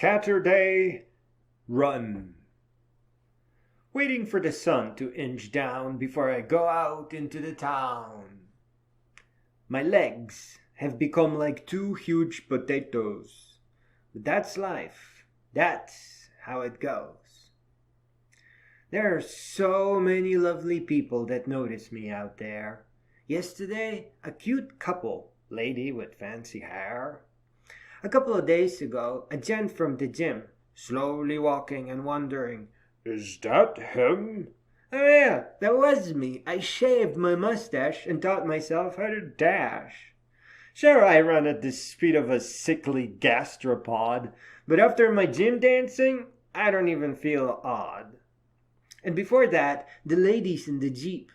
Saturday, run. Waiting for the sun to inch down before I go out into the town. My legs have become like two huge potatoes. But that's life. That's how it goes. There are so many lovely people that notice me out there. Yesterday, a cute couple, lady with fancy hair. A couple of days ago, a gent from the gym, slowly walking and wondering, "Is that him?" Oh yeah, that was me. I shaved my mustache and taught myself how to dash. Sure, I run at the speed of a sickly gastropod, but after my gym dancing, I don't even feel odd. And before that, the ladies in the Jeep.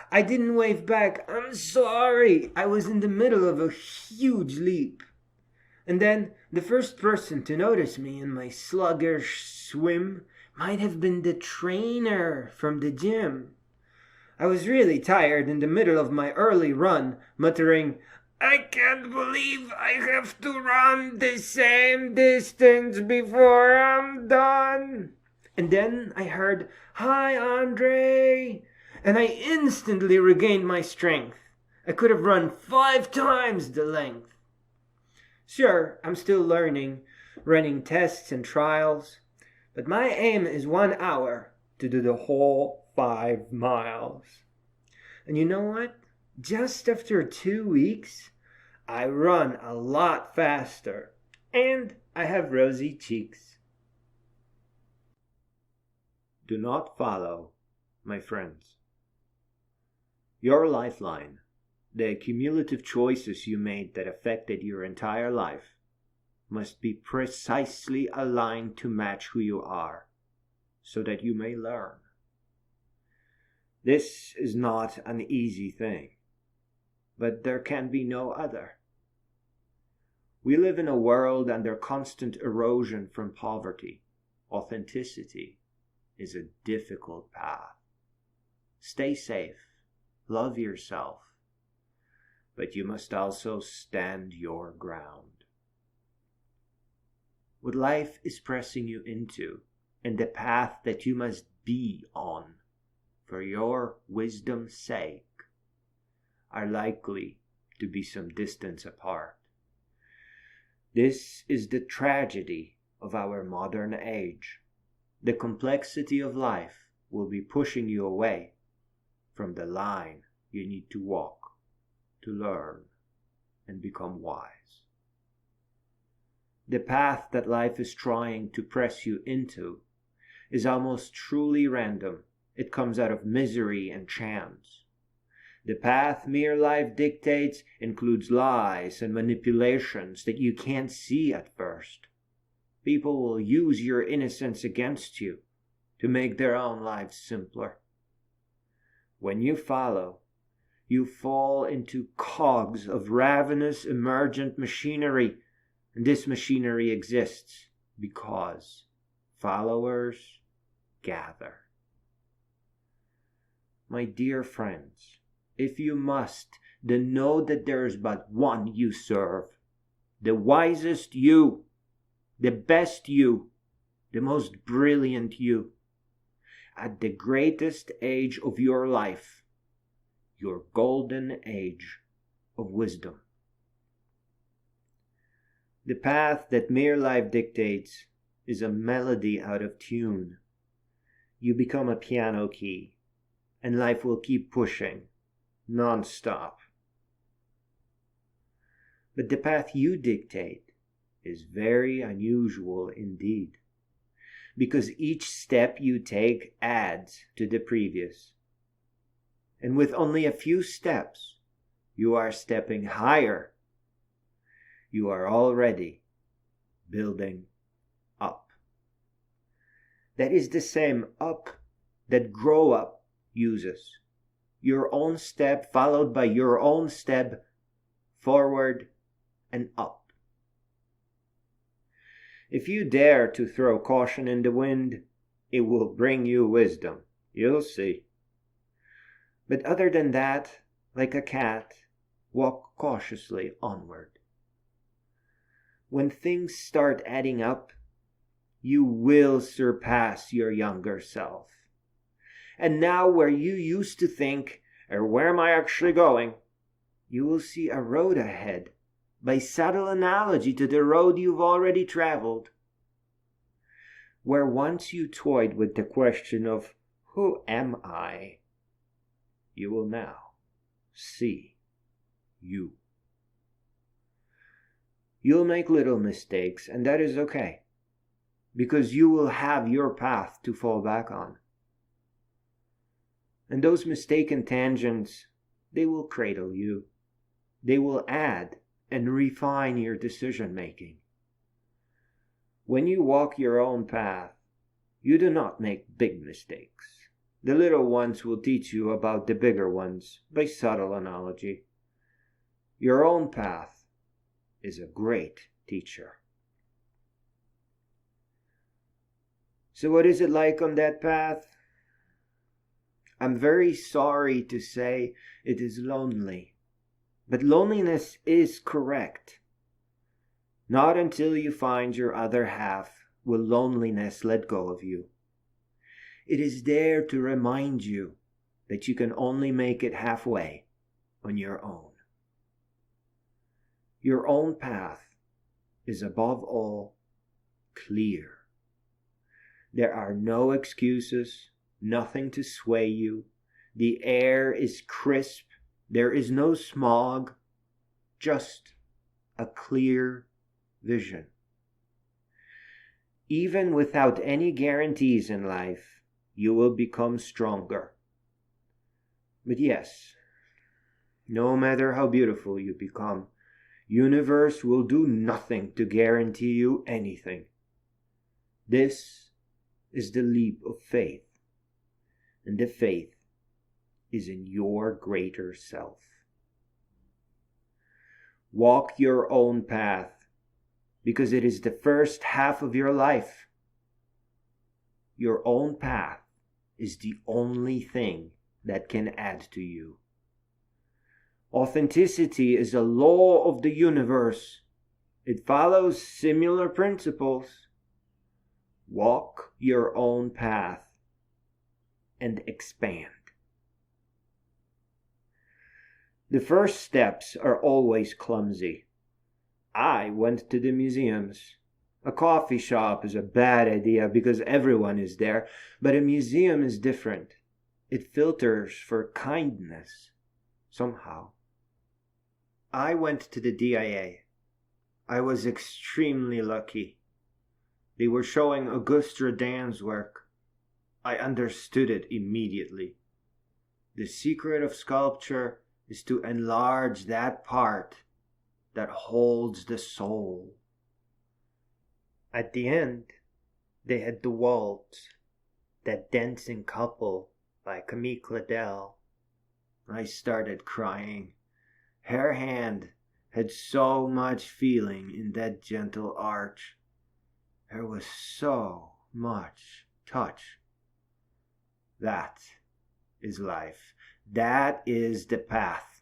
I didn't wave back. I'm sorry. I was in the middle of a huge leap. And then the first person to notice me in my sluggish swim might have been the trainer from the gym. I was really tired in the middle of my early run, muttering, "I can't believe I have to run the same distance before I'm done." And then I heard, "Hi, Andre," and I instantly regained my strength. I could have run 5 times the length. Sure, I'm still learning, running tests and trials, but my aim is 1 hour to do the whole 5 miles. And you know what? Just after 2 weeks, I run a lot faster, and I have rosy cheeks. Do not follow, my friends. Your lifeline, the cumulative choices you made that affected your entire life, must be precisely aligned to match who you are, so that you may learn. This is not an easy thing, but there can be no other. We live in a world under constant erosion from poverty. Authenticity is a difficult path. Stay safe, love yourself, but you must also stand your ground. What life is pressing you into, and the path that you must be on for your wisdom's sake, are likely to be some distance apart. This is the tragedy of our modern age. The complexity of life will be pushing you away from the line you need to walk to learn and become wise. The path that life is trying to press you into is almost truly random. It comes out of misery and chance. The path mere life dictates includes lies and manipulations that you can't see at first. People will use your innocence against you to make their own lives simpler. When you follow, you fall into cogs of ravenous emergent machinery, and this machinery exists because followers gather. My dear friends, if you must, then know that there is but one you serve, the wisest you, the best you, the most brilliant you, at the greatest age of your life, your golden age of wisdom. The path that mere life dictates is a melody out of tune. You become a piano key, and life will keep pushing, non-stop. But the path you dictate is very unusual indeed, because each step you take adds to the previous. And with only a few steps, you are stepping higher. You are already building up. That is the same up that Grow Up uses. Your own step followed by your own step forward and up. If you dare to throw caution in the wind, it will bring you wisdom. You'll see. But other than that, like a cat, walk cautiously onward. When things start adding up, you will surpass your younger self. And now, where you used to think, where am I actually going? You will see a road ahead, by subtle analogy to the road you've already traveled. Where once you toyed with the question of, who am I? You will now see you. You'll make little mistakes, and that is okay, because you will have your path to fall back on. And those mistaken tangents, they will cradle you. They will add and refine your decision making. When you walk your own path, you do not make big mistakes. The little ones will teach you about the bigger ones by subtle analogy. Your own path is a great teacher. So what is it like on that path? I'm very sorry to say it is lonely. But loneliness is correct. Not until you find your other half will loneliness let go of you. It is there to remind you that you can only make it halfway on your own. Your own path is above all clear. There are no excuses, nothing to sway you. The air is crisp. There is no smog, just a clear vision. Even without any guarantees in life, you will become stronger. But yes, no matter how beautiful you become, universe will do nothing to guarantee you anything. This is the leap of faith, and the faith is in your greater self. Walk your own path, because it is the first half of your life. Your own path is the only thing that can add to you. Authenticity is a law of the universe. It follows similar principles. Walk your own path and expand. The first steps are always clumsy. I went to the museums. A coffee shop is a bad idea because everyone is there, but a museum is different. It filters for kindness, somehow. I went to the DIA. I was extremely lucky. They were showing Auguste Rodin's work. I understood it immediately. The secret of sculpture is to enlarge that part that holds the soul. At the end, they had the waltz, that dancing couple by Camille Claudel. I started crying. Her hand had so much feeling in that gentle arch. There was so much touch. That is life. That is the path.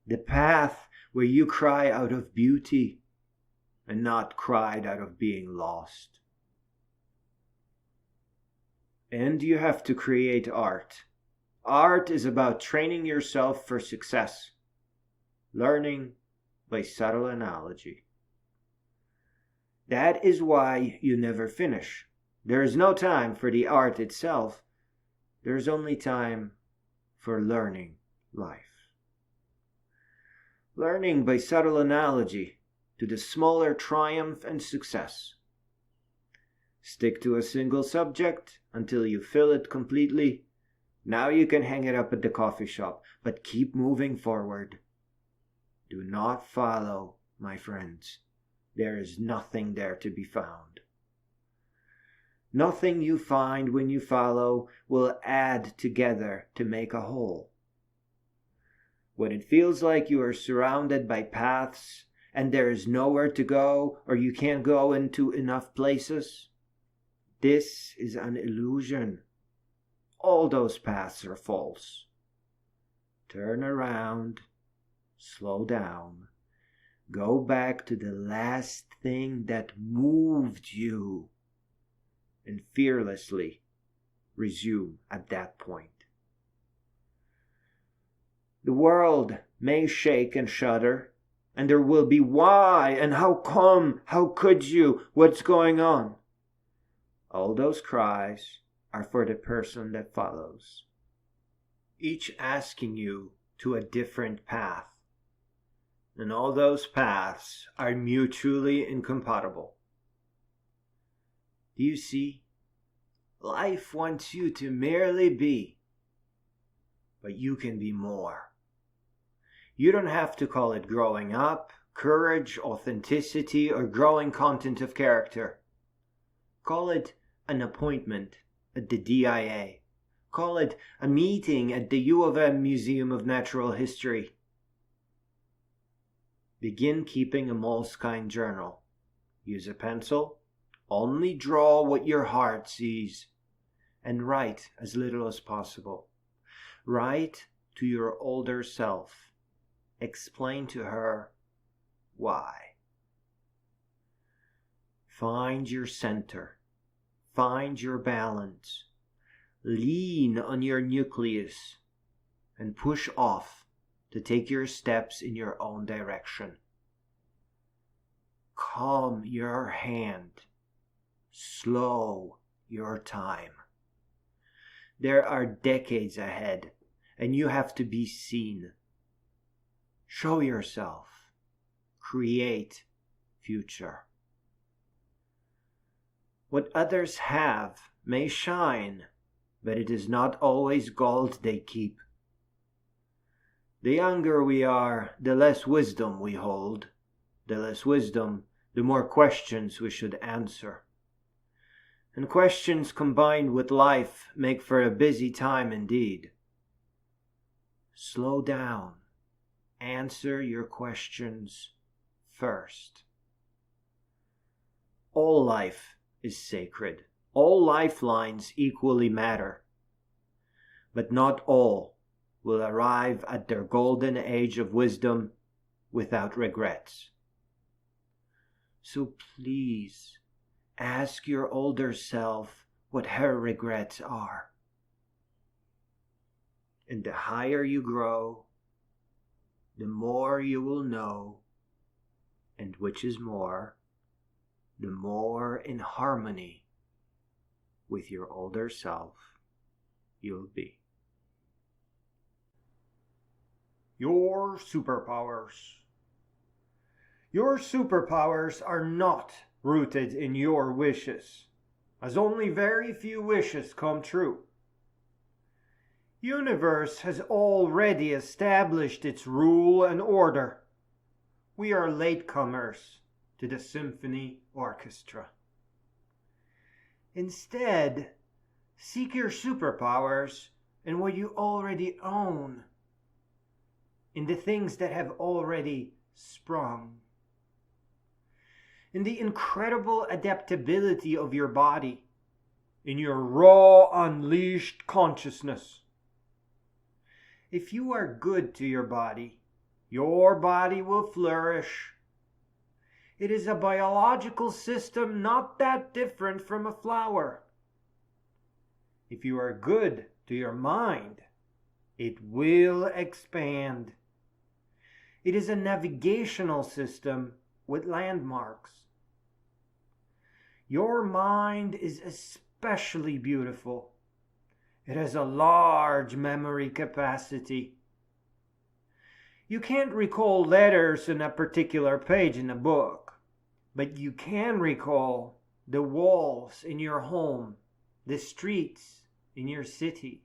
The path where you cry out of beauty and not cried out of being lost. And you have to create art. Art is about training yourself for success, learning by subtle analogy. That is why you never finish. There is no time for the art itself. There is only time for learning life. Learning by subtle analogy to the smaller triumph and success. Stick to a single subject until you fill it completely. Now you can hang it up at the coffee shop, but keep moving forward. Do not follow, my friends. There is nothing there to be found. Nothing you find when you follow will add together to make a whole. When it feels like you are surrounded by paths and there is nowhere to go or you can't go into enough places, this is an illusion. All those paths are false. Turn around, slow down, go back to the last thing that moved you and fearlessly resume at that point. The world may shake and shudder, and there will be why and how come, how could you, what's going on. All those cries are for the person that follows, each asking you to a different path. And all those paths are mutually incompatible. Do you see? Life wants you to merely be, but you can be more. You don't have to call it growing up, courage, authenticity, or growing content of character. Call it an appointment at the DIA. Call it a meeting at the U of M Museum of Natural History. Begin keeping a Moleskine journal. Use a pencil. Only draw what your heart sees. And write as little as possible. Write to your older self. Explain to her why. Find your center. Find your balance. Lean on your nucleus and push off to take your steps in your own direction. Calm your hand. Slow your time. There are decades ahead, and you have to be seen. Show yourself. Create future. What others have may shine, but it is not always gold they keep. The younger we are, the less wisdom we hold. The less wisdom, the more questions we should answer. And questions combined with life make for a busy time indeed. Slow down. Answer your questions first. All life is sacred. All lifelines equally matter. But not all will arrive at their golden age of wisdom without regrets. So please ask your older self what her regrets are. And the higher you grow, the more you will know, and which is more, the more in harmony with your older self you'll be. Your superpowers. Your superpowers are not rooted in your wishes, as only very few wishes come true. Universe has already established its rule and order. We are latecomers to the symphony orchestra. Instead, seek your superpowers in what you already own, in the things that have already sprung, in the incredible adaptability of your body, in your raw, unleashed consciousness. If you are good to your body will flourish. It is a biological system not that different from a flower. If you are good to your mind, it will expand. It is a navigational system with landmarks. Your mind is especially beautiful. It has a large memory capacity. You can't recall letters in a particular page in a book, but you can recall the walls in your home, the streets in your city.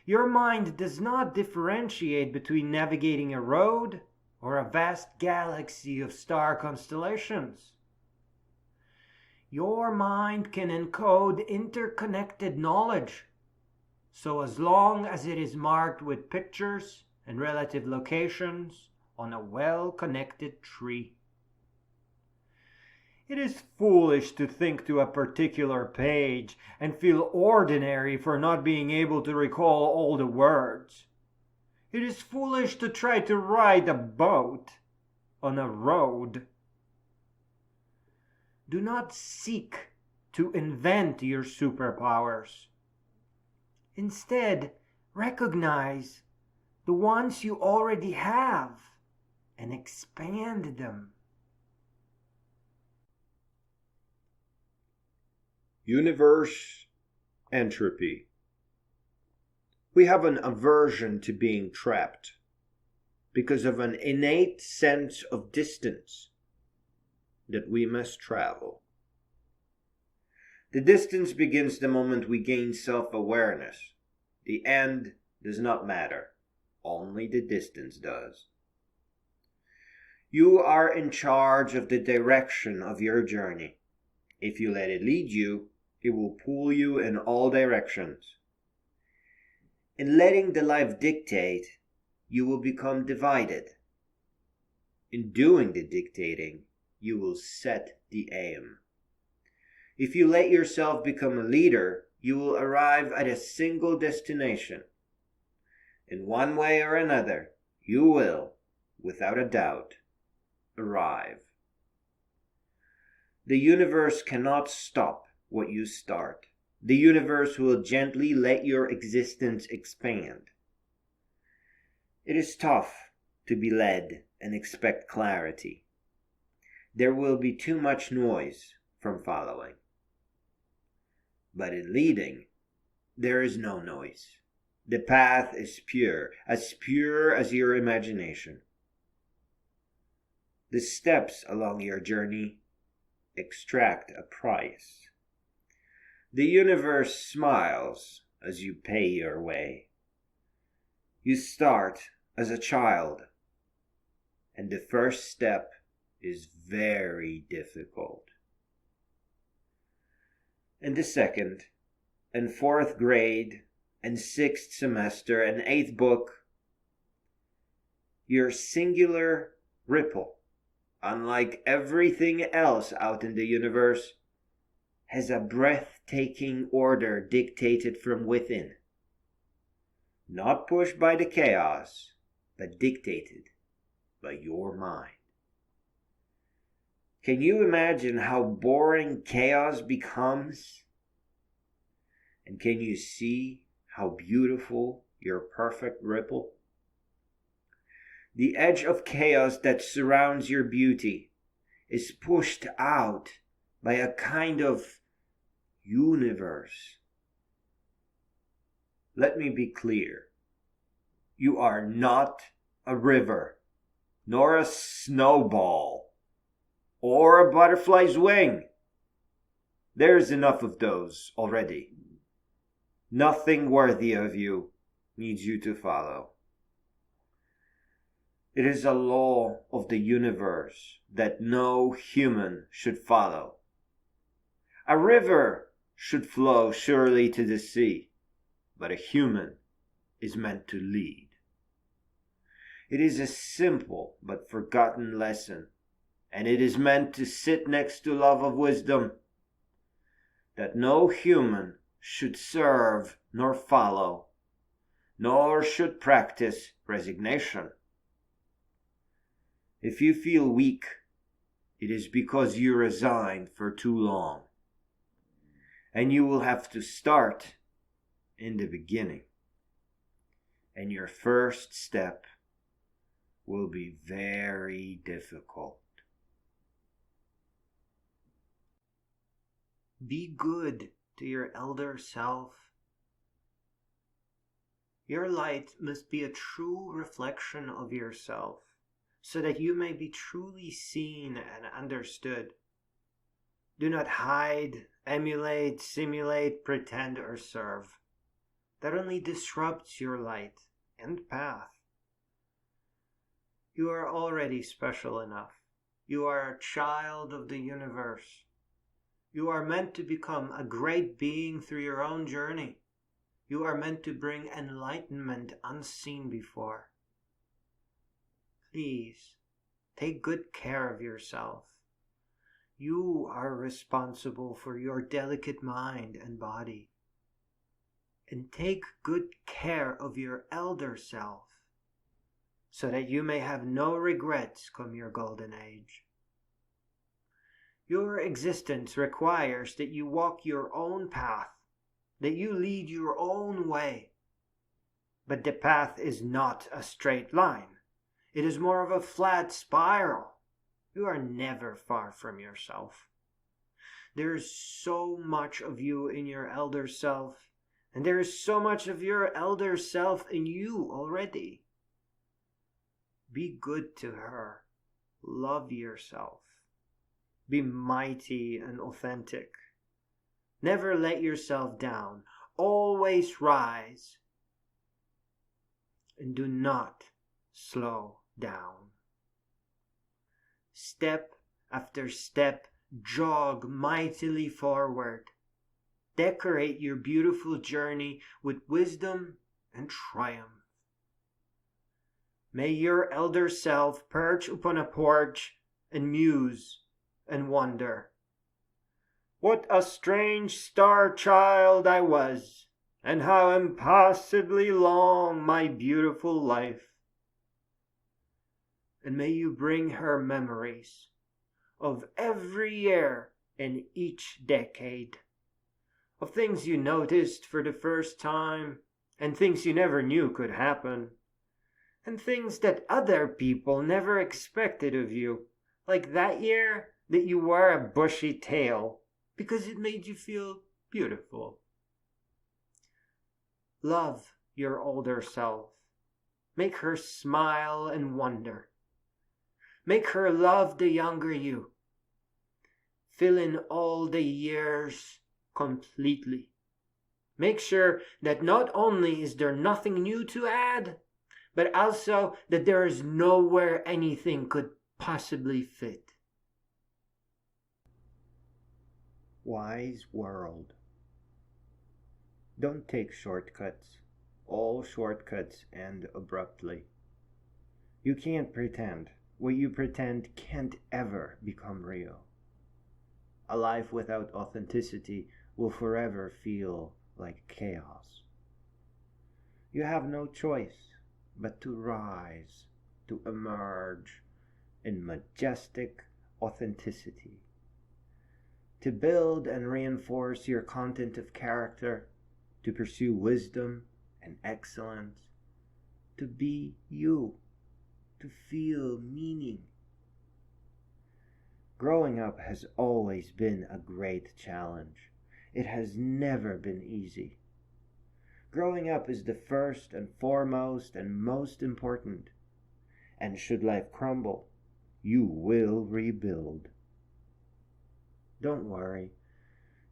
Your mind does not differentiate between navigating a road or a vast galaxy of star constellations. Your mind can encode interconnected knowledge, so as long as it is marked with pictures and relative locations on a well-connected tree. It is foolish to think to a particular page and feel ordinary for not being able to recall all the words. It is foolish to try to ride a boat on a road. Do not seek to invent your superpowers. Instead, recognize the ones you already have and expand them. Universe entropy. We have an aversion to being trapped because of an innate sense of distance that we must travel. The distance begins the moment we gain self-awareness. The end does not matter. Only the distance does. You are in charge of the direction of your journey. If you let it lead you, it will pull you in all directions. In letting the life dictate, you will become divided. In doing the dictating, you will set the aim. If you let yourself become a leader, you will arrive at a single destination. In one way or another, you will, without a doubt, arrive. The universe cannot stop what you start. The universe will gently let your existence expand. It is tough to be led and expect clarity. There will be too much noise from following. But in leading, there is no noise. The path is pure as your imagination. The steps along your journey extract a price. The universe smiles as you pay your way. You start as a child, and the first step is very difficult. In the second and fourth grade and sixth semester and eighth book, your singular ripple, unlike everything else out in the universe, has a breathtaking order dictated from within. Not pushed by the chaos, but dictated by your mind. Can you imagine how boring chaos becomes? And can you see how beautiful your perfect ripple? The edge of chaos that surrounds your beauty is pushed out by a kind of universe. Let me be clear. You are not a river, nor a snowball, or a butterfly's wing. There's enough of those already. Nothing worthy of you needs you to follow. It is a law of the universe that no human should follow. A river should flow surely to the sea, but a human is meant to lead. It is a simple but forgotten lesson, and it is meant to sit next to love of wisdom, that no human should serve nor follow, nor should practice resignation. If you feel weak, it is because you resigned for too long, and you will have to start in the beginning, and your first step will be very difficult. Be good to your elder self. Your light must be a true reflection of yourself, so that you may be truly seen and understood. Do not hide, emulate, simulate, pretend, or serve. That only disrupts your light and path. You are already special enough. You are a child of the universe. You are meant to become a great being through your own journey. You are meant to bring enlightenment unseen before. Please, take good care of yourself. You are responsible for your delicate mind and body. And take good care of your elder self, so that you may have no regrets come your golden age. Your existence requires that you walk your own path, that you lead your own way. But the path is not a straight line. It is more of a flat spiral. You are never far from yourself. There is so much of you in your elder self, and there is so much of your elder self in you already. Be good to her. Love yourself. Be mighty and authentic. Never let yourself down. Always rise. And do not slow down. Step after step, jog mightily forward. Decorate your beautiful journey with wisdom and triumph. May your elder self perch upon a porch and muse and wonder. What a strange star child I was, and how impossibly long my beautiful life. And may you bring her memories of every year and each decade, of things you noticed for the first time, and things you never knew could happen, and things that other people never expected of you, like that year that you wore a bushy tail because it made you feel beautiful. Love your older self. Make her smile and wonder. Make her love the younger you. Fill in all the years completely. Make sure that not only is there nothing new to add, but also that there is nowhere anything could possibly fit. Wise world. Don't take shortcuts. All shortcuts end abruptly. You can't pretend. What you pretend can't ever become real. A life without authenticity will forever feel like chaos. You have no choice but to rise, to emerge in majestic authenticity, to build and reinforce your content of character, to pursue wisdom and excellence, to be you, to feel meaning. Growing up has always been a great challenge. It has never been easy. Growing up is the first and foremost and most important. And should life crumble, you will rebuild. Don't worry.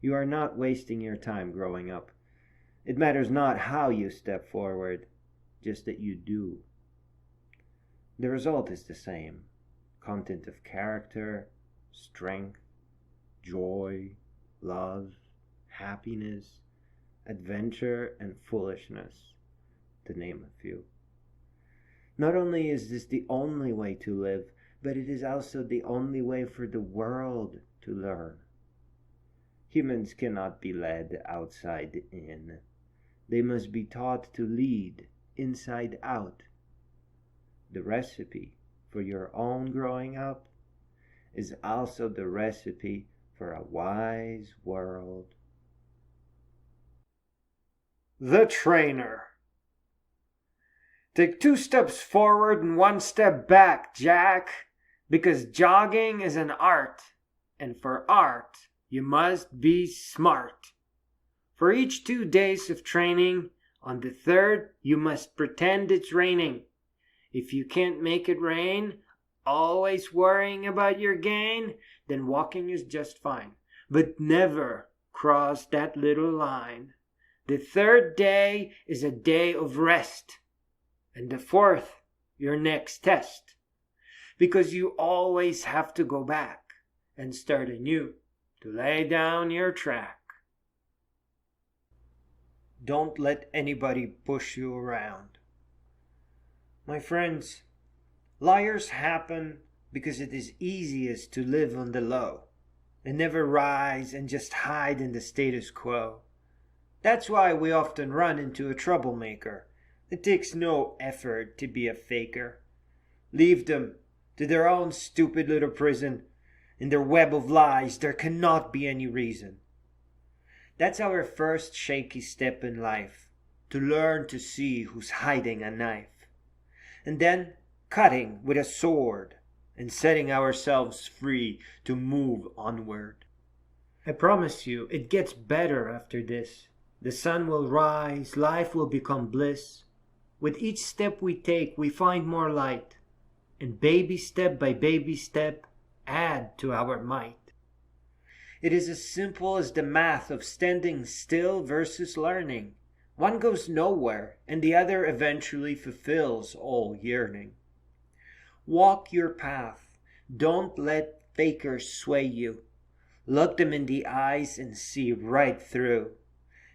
You are not wasting your time growing up. It matters not how you step forward, just that you do. The result is the same. Content of character, strength, joy, love, happiness, adventure, and foolishness, to name a few. Not only is this the only way to live, but it is also the only way for the world to learn. Humans cannot be led outside in. They must be taught to lead inside out. The recipe for your own growing up is also the recipe for a wise world. The trainer. Take 2 steps forward and 1 step back, Jack, because jogging is an art, and for art, you must be smart. For each 2 days of training, on the 3rd, you must pretend it's raining. If you can't make it rain, always worrying about your gain, then walking is just fine. But never cross that little line. The 3rd day is a day of rest, and the 4th, your next test. Because you always have to go back and start anew to lay down your track. Don't let anybody push you around. My friends, liars happen because it is easiest to live on the low and never rise and just hide in the status quo. That's why we often run into a troublemaker. It takes no effort to be a faker. Leave them to their own stupid little prison In their web of lies, there cannot be any reason. That's our first shaky step in life, to learn to see who's hiding a knife. And then cutting with a sword and setting ourselves free to move onward. I promise you, it gets better after this. The sun will rise, life will become bliss. With each step we take, we find more light. And baby step by baby step, add to our might. It is as simple as the math of standing still versus learning. One goes nowhere, and the other eventually fulfills all yearning. Walk your path. Don't let fakers sway you. Look them in the eyes and see right through.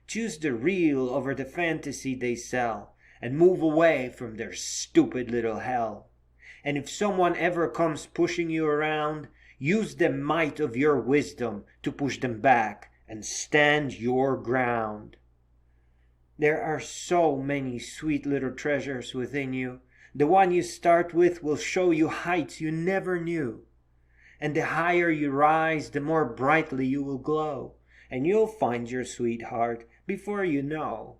Choose the real over the fantasy they sell, and move away from their stupid little hell. And if someone ever comes pushing you around, use the might of your wisdom to push them back and stand your ground. There are so many sweet little treasures within you. The one you start with will show you heights you never knew. And the higher you rise, the more brightly you will glow. And you'll find your sweetheart before you know.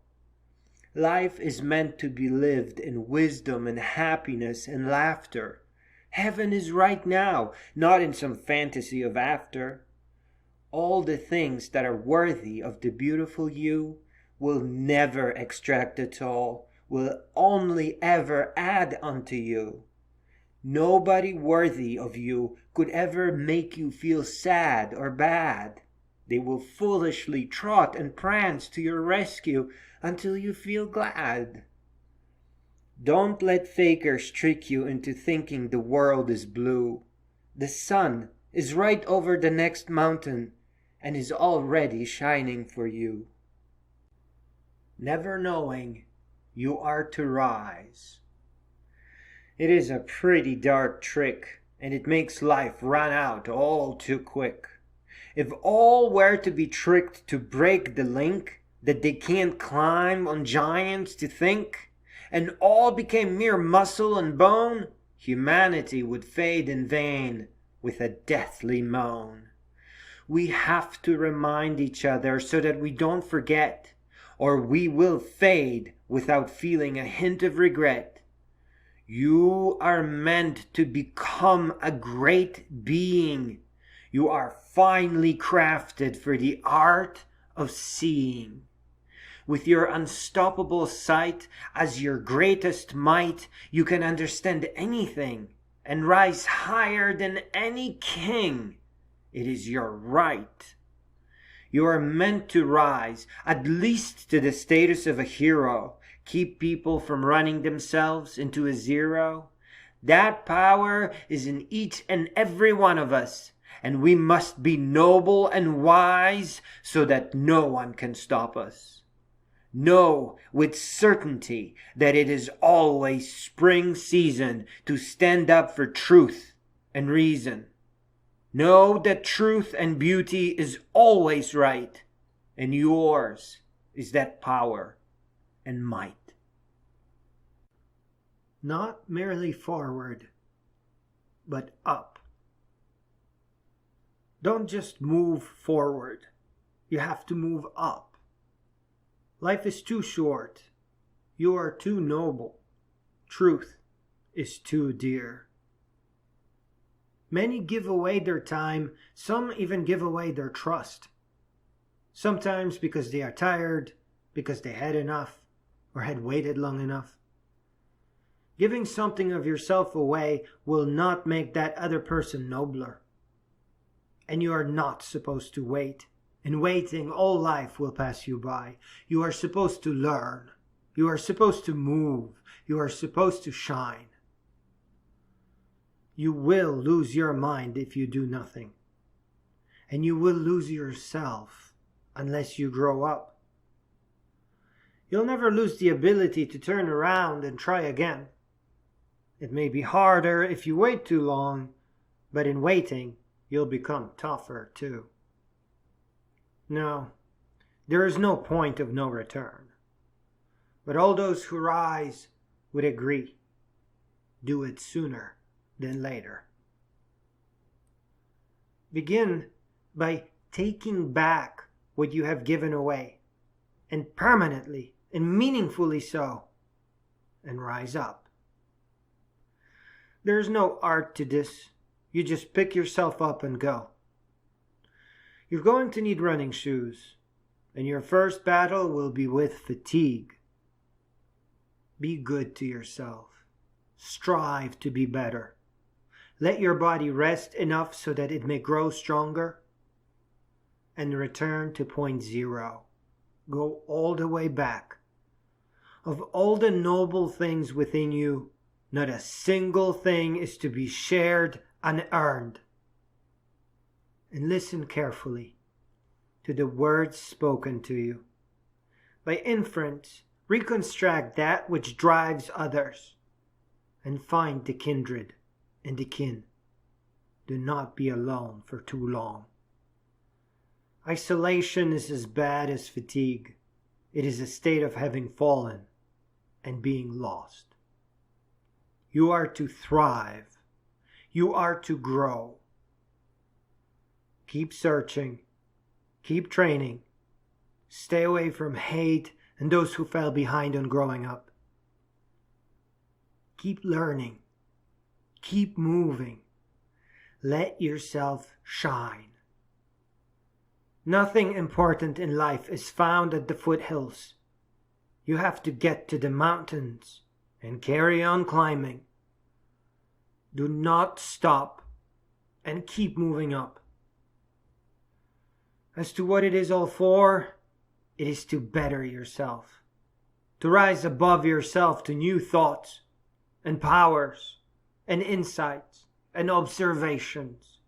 Life is meant to be lived in wisdom and happiness and laughter. Heaven is right now, not in some fantasy of after. All the things that are worthy of the beautiful you will never extract at all, will only ever add unto you. Nobody worthy of you could ever make you feel sad or bad. They will foolishly trot and prance to your rescue until you feel glad. Don't let fakers trick you into thinking the world is blue. The sun is right over the next mountain and is already shining for you. Never knowing you are to rise. It is a pretty dark trick, and it makes life run out all too quick. If all were to be tricked to break the link that they can't climb on giants to think, and all became mere muscle and bone, humanity would fade in vain with a deathly moan. We have to remind each other so that we don't forget, or we will fade without feeling a hint of regret. You are meant to become a great being. You are finely crafted for the art of seeing. With your unstoppable sight as your greatest might, you can understand anything and rise higher than any king. It is your right. You are meant to rise, at least to the status of a hero. Keep people from running themselves into a zero. That power is in each and every one of us, and we must be noble and wise so that no one can stop us. Know with certainty that it is always spring season to stand up for truth and reason. Know that truth and beauty is always right, and yours is that power and might. Not merely forward, but up. Don't just move forward. You have to move up. Life is too short. You are too noble. Truth is too dear. Many give away their time. Some even give away their trust. Sometimes because they are tired, because they had enough, or had waited long enough. Giving something of yourself away will not make that other person nobler. And you are not supposed to wait. In waiting, all life will pass you by. You are supposed to learn. You are supposed to move. You are supposed to shine. You will lose your mind if you do nothing. And you will lose yourself unless you grow up. You'll never lose the ability to turn around and try again. It may be harder if you wait too long, but in waiting, you'll become tougher too. No, there is no point of no return. But all those who rise would agree. Do it sooner than later. Begin by taking back what you have given away, and permanently and meaningfully so, and rise up. There's no art to this. You just pick yourself up and go. You're going to need running shoes, and your first battle will be with fatigue. Be good to yourself. Strive to be better. Let your body rest enough so that it may grow stronger, and return to point zero. Go all the way back. Of all the noble things within you, not a single thing is to be shared unearned. And listen carefully to the words spoken to you. By inference, reconstruct that which drives others, and find the kindred and the kin. Do not be alone for too long. Isolation is as bad as fatigue. It is a state of having fallen and being lost. You are to thrive. You are to grow. Keep searching. Keep training. Stay away from hate and those who fell behind on growing up. Keep learning. Keep moving. Let yourself shine. Nothing important in life is found at the foothills. You have to get to the mountains and carry on climbing. Do not stop and keep moving up. As to what it is all for, it is to better yourself, to rise above yourself to new thoughts and powers and insights and observations.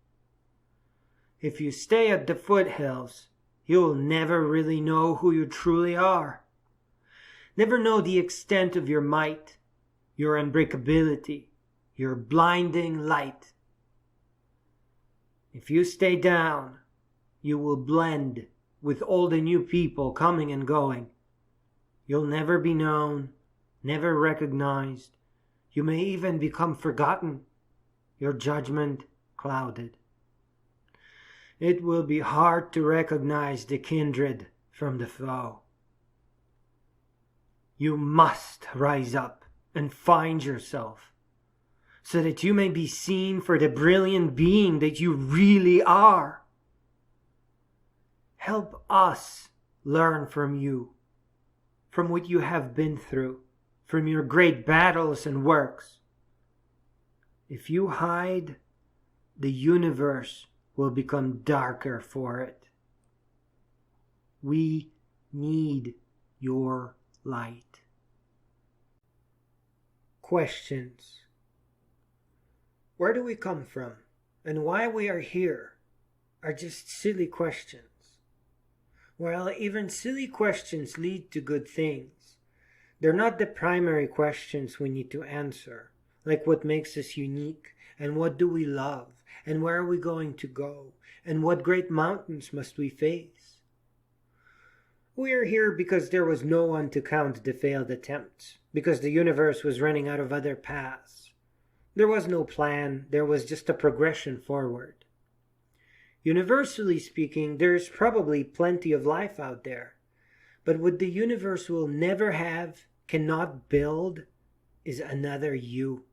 If you stay at the foothills, you'll never really know who you truly are. Never know the extent of your might, your unbreakability, your blinding light. If you stay down, you will blend with all the new people coming and going. You'll never be known, never recognized. You may even become forgotten, your judgment clouded. It will be hard to recognize the kindred from the foe. You must rise up and find yourself, so that you may be seen for the brilliant being that you really are. Help us learn from you, from what you have been through, from your great battles and works. If you hide, the universe will become darker for it. We need your light. Questions. Where do we come from and why we are here are just silly questions. Well, even silly questions lead to good things. They're not the primary questions we need to answer, like what makes us unique, and what do we love, and where are we going to go, and what great mountains must we face. We are here because there was no one to count the failed attempts, because the universe was running out of other paths. There was no plan, there was just a progression forward. Universally speaking, there is probably plenty of life out there, but what the universe will never have, cannot build, is another you.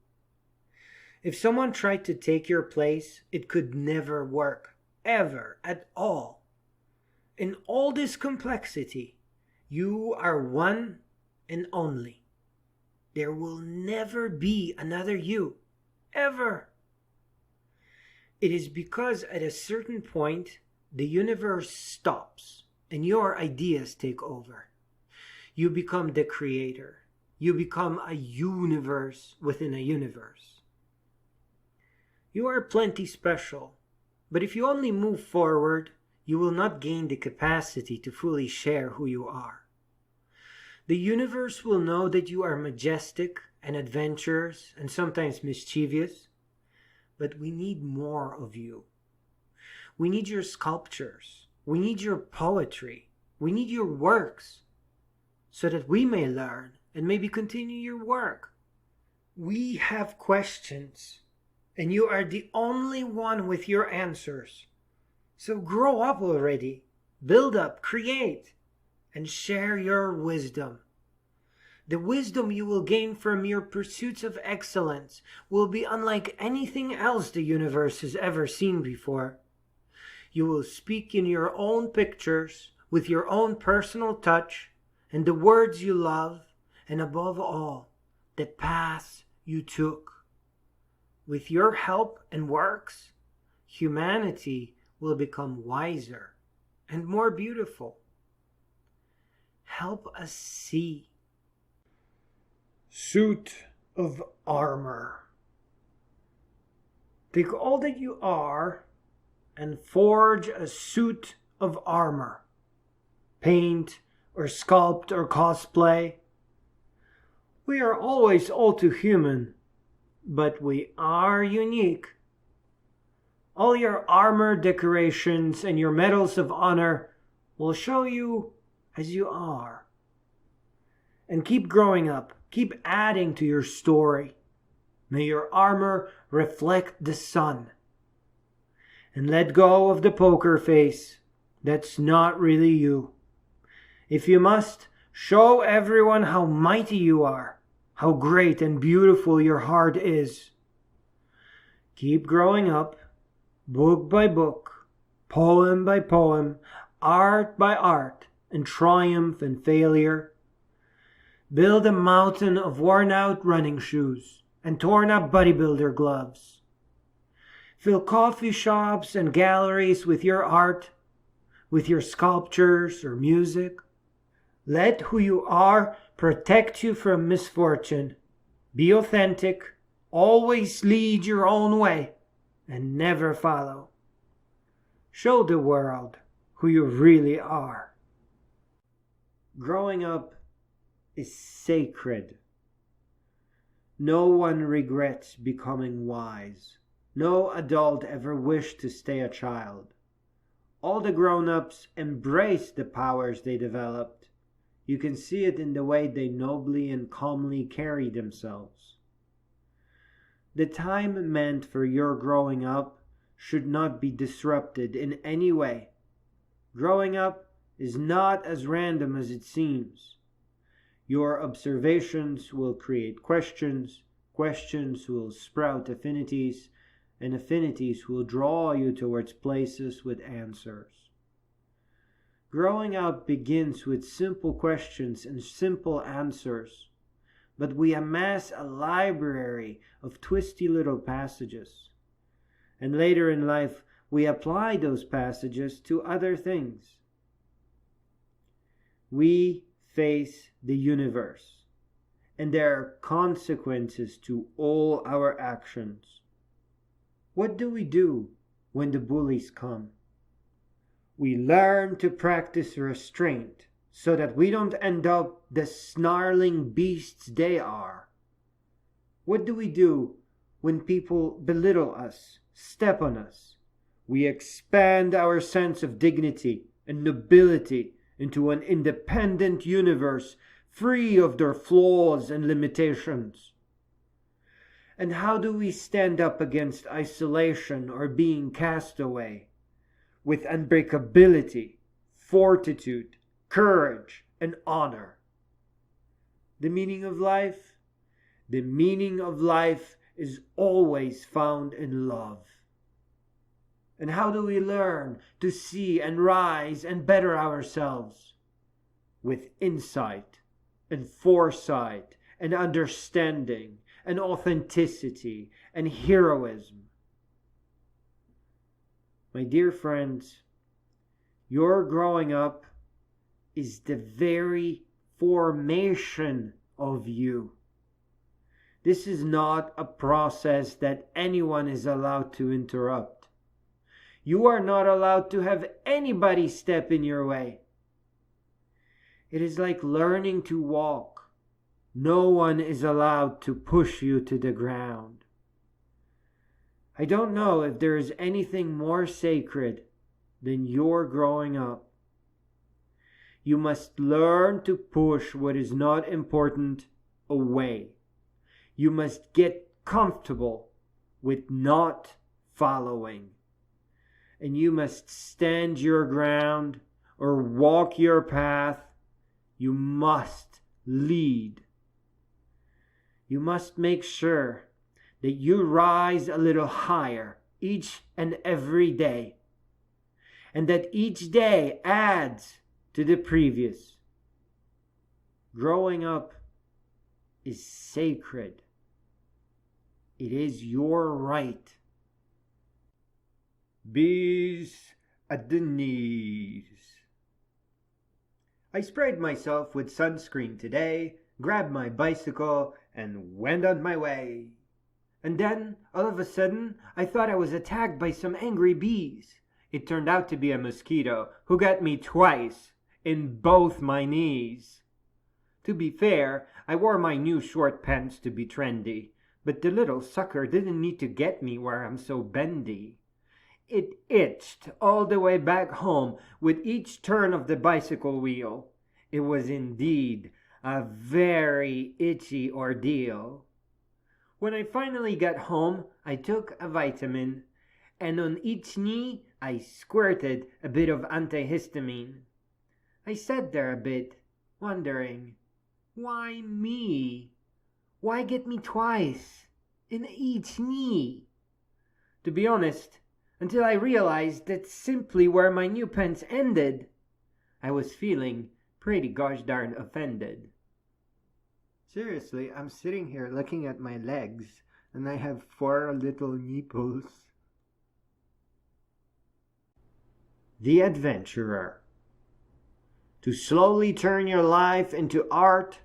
If someone tried to take your place, it could never work, ever, at all. In all this complexity, you are one and only. There will never be another you, ever. It is because at a certain point, the universe stops and your ideas take over. You become the creator. You become a universe within a universe. You are plenty special, but if you only move forward, you will not gain the capacity to fully share who you are. The universe will know that you are majestic and adventurous and sometimes mischievous, but we need more of you. We need your sculptures. We need your poetry. We need your works, so that we may learn and maybe continue your work. We have questions, and you are the only one with your answers. So grow up already, build up, create, and share your wisdom. The wisdom you will gain from your pursuits of excellence will be unlike anything else the universe has ever seen before. You will speak in your own pictures, with your own personal touch, and the words you love, and above all, the path you took. With your help and works, humanity will become wiser and more beautiful. Help us see. Suit of armor. Take all that you are and forge a suit of armor. Paint or sculpt or cosplay. We are always all too human, but we are unique. All your armor decorations and your medals of honor will show you as you are. And keep growing up. Keep adding to your story. May your armor reflect the sun. And let go of the poker face. That's not really you. If you must, show everyone how mighty you are, how great and beautiful your heart is. Keep growing up, book by book, poem by poem, art by art, and triumph and failure. Build a mountain of worn-out running shoes and torn-up bodybuilder gloves. Fill coffee shops and galleries with your art, with your sculptures or music. Let who you are protect you from misfortune. Be authentic, always lead your own way, and never follow. Show the world who you really are. Growing up is sacred. No one regrets becoming wise. No adult ever wished to stay a child. All the grown-ups embrace the powers they developed. You can see it in the way they nobly and calmly carry themselves. The time meant for your growing up should not be disrupted in any way. Growing up is not as random as it seems. Your observations will create questions, questions will sprout affinities, and affinities will draw you towards places with answers. Growing up begins with simple questions and simple answers, but we amass a library of twisty little passages. And later in life, we apply those passages to other things. We face the universe, and there are consequences to all our actions. What do we do when the bullies come? We learn to practice restraint so that we don't end up the snarling beasts they are. What do we do when people belittle us, step on us? We expand our sense of dignity and nobility into an independent universe free of their flaws and limitations. And how do we stand up against isolation or being cast away? With unbreakability, fortitude, courage, and honor. The meaning of life? The meaning of life is always found in love. And how do we learn to see and rise and better ourselves? With insight and foresight and understanding and authenticity and heroism. My dear friends, your growing up is the very formation of you. This is not a process that anyone is allowed to interrupt. You are not allowed to have anybody step in your way. It is like learning to walk. No one is allowed to push you to the ground. I don't know if there is anything more sacred than your growing up. You must learn to push what is not important away. You must get comfortable with not following. and you must stand your ground or walk your path. You must lead. You must make sure that you rise a little higher each and every day, and that each day adds to the previous. Growing up is sacred. It is your right. Bees at the knees. I sprayed myself with sunscreen today, grabbed my bicycle, and went on my way. And then, all of a sudden, I thought I was attacked by some angry bees. It turned out to be a mosquito who got me twice in both my knees. To be fair, I wore my new short pants to be trendy, but the little sucker didn't need to get me where I'm so bendy. It itched all the way back home with each turn of the bicycle wheel. It was indeed a very itchy ordeal. When I finally got home, I took a vitamin, and on each knee I squirted a bit of antihistamine. I sat there a bit, wondering, why me? Why get me twice in each knee? To be honest, until I realized that's simply where my new pants ended, I was feeling pretty gosh darn offended. Seriously, I'm sitting here looking at my legs, and I have 4 little nipples. The Adventurer. To slowly turn your life into art,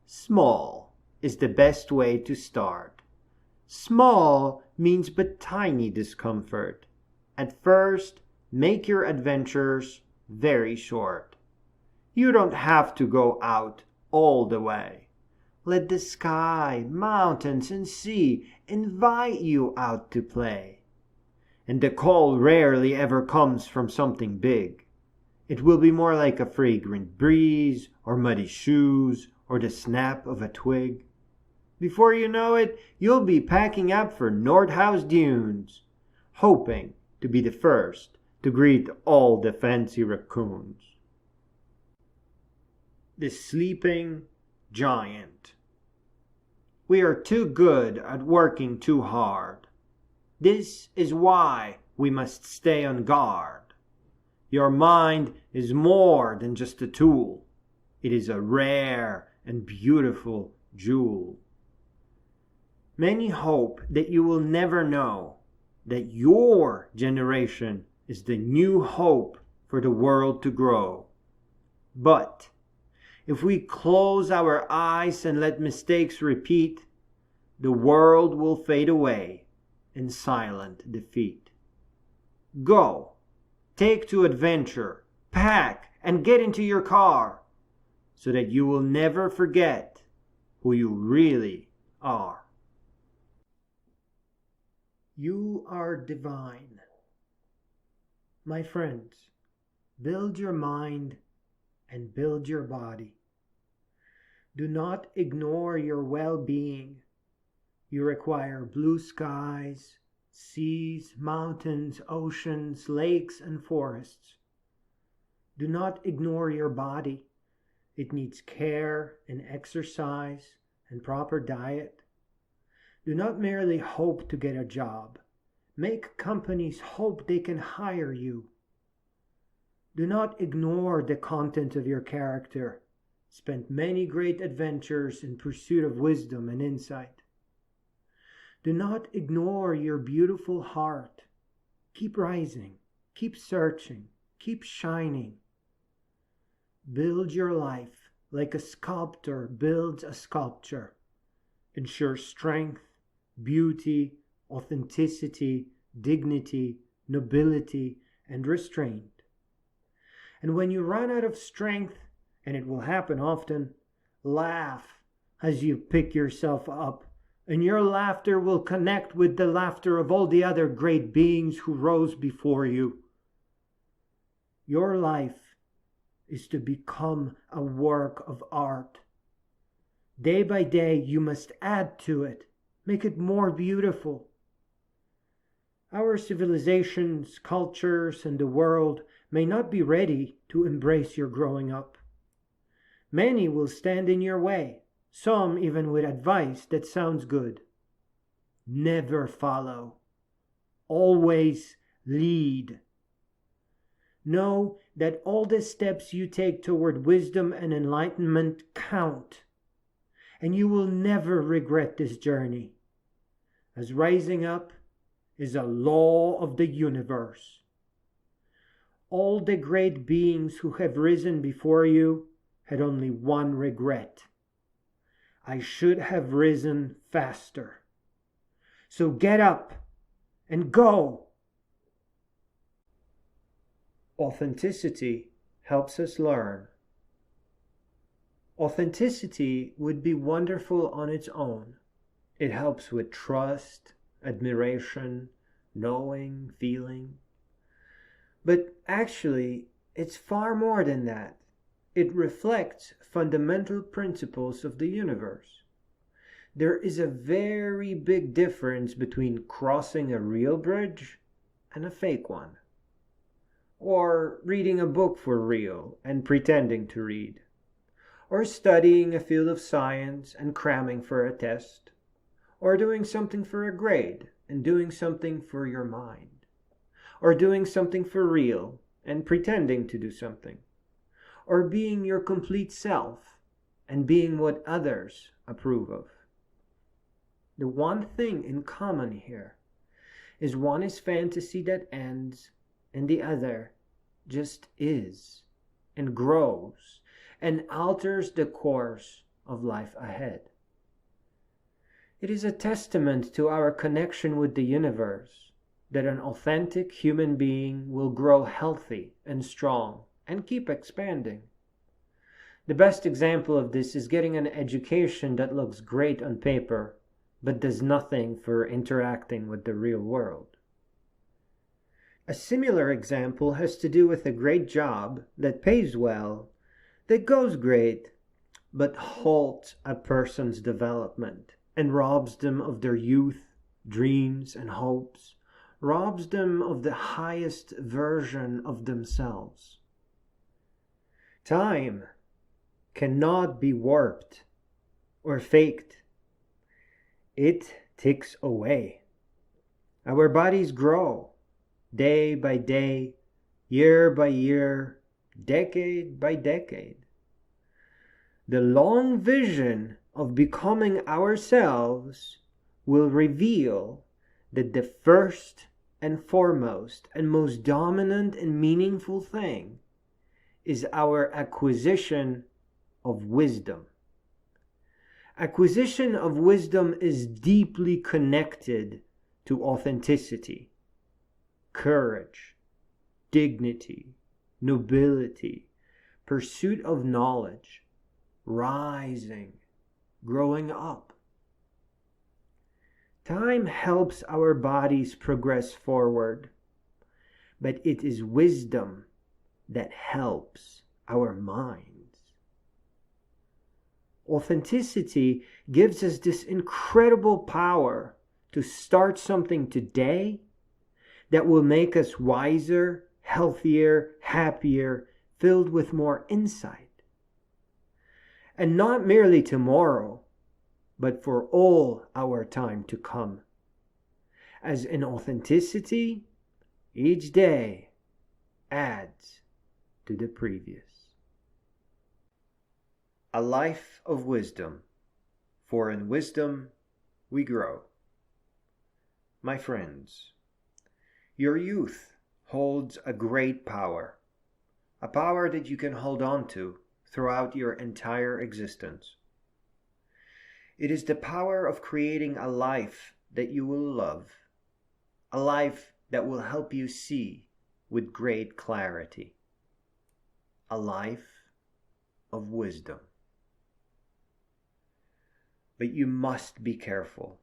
small is the best way to start. Small means but tiny discomfort. At first, make your adventures very short. You don't have to go out all the way. Let the sky, mountains, and sea invite you out to play. And the call rarely ever comes from something big. It will be more like a fragrant breeze, or muddy shoes, or the snap of a twig. Before you know it, you'll be packing up for Nordhaus Dunes, hoping to be the first to greet all the fancy raccoons. The Sleeping Giant. We are too good at working too hard. This is why we must stay on guard. Your mind is more than just a tool. It is a rare and beautiful jewel. Many hope that you will never know that your generation is the new hope for the world to grow. But if we close our eyes and let mistakes repeat, the world will fade away in silent defeat. Go, take to adventure, pack, and get into your car, so that you will never forget who you really are. You are divine. My friends, build your mind and build your body. Do not ignore your well-being. You require blue skies, seas, mountains, oceans, lakes, and forests. Do not ignore your body. It needs care and exercise and proper diet. Do not merely hope to get a job. Make companies hope they can hire you. Do not ignore the content of your character. Spend many great adventures in pursuit of wisdom and insight. Do not ignore your beautiful heart. Keep rising, keep searching, keep shining. Build your life like a sculptor builds a sculpture. Ensure strength, beauty, authenticity, dignity, nobility, and restraint. And when you run out of strength, and it will happen often, laugh as you pick yourself up, and your laughter will connect with the laughter of all the other great beings who rose before you. Your life is to become a work of art. Day by day, you must add to it, make it more beautiful. Our civilizations, cultures, and the world may not be ready to embrace your growing up. Many will stand in your way, some even with advice that sounds good. Never follow. Always lead. Know that all the steps you take toward wisdom and enlightenment count, and you will never regret this journey, as rising up is a law of the universe. All the great beings who have risen before you had only one regret. I should have risen faster. So get up and go. Authenticity helps us learn. Authenticity would be wonderful on its own. It helps with trust, admiration, knowing, feeling. But actually, it's far more than that. It reflects fundamental principles of the universe. There is a very big difference between crossing a real bridge and a fake one. Or reading a book for real and pretending to read. Or studying a field of science and cramming for a test. Or doing something for a grade and doing something for your mind. Or doing something for real and pretending to do something. Or being your complete self and being what others approve of. The one thing in common here is one is fantasy that ends and the other just is and grows and alters the course of life ahead. It is a testament to our connection with the universe that an authentic human being will grow healthy and strong and keep expanding. The best example of this is getting an education that looks great on paper but does nothing for interacting with the real world. A similar example has to do with a great job that pays well, that goes great, but halts a person's development and robs them of their youth, dreams, and hopes, robs them of the highest version of themselves. Time cannot be warped or faked. It ticks away. Our bodies grow day by day, year by year, decade by decade. The long vision of becoming ourselves will reveal that the first and foremost and most dominant and meaningful thing is our acquisition of wisdom. Acquisition of wisdom is deeply connected to authenticity, courage, dignity, nobility, pursuit of knowledge, rising, growing up. Time helps our bodies progress forward, but it is wisdom that helps our minds. Authenticity gives us this incredible power to start something today that will make us wiser, healthier, happier, filled with more insight. And not merely tomorrow, but for all our time to come. As in authenticity, each day adds to the previous. A life of wisdom, for in wisdom we grow. My friends, your youth holds a great power, a power that you can hold on to throughout your entire existence. It is the power of creating a life that you will love, a life that will help you see with great clarity, a life of wisdom. But you must be careful,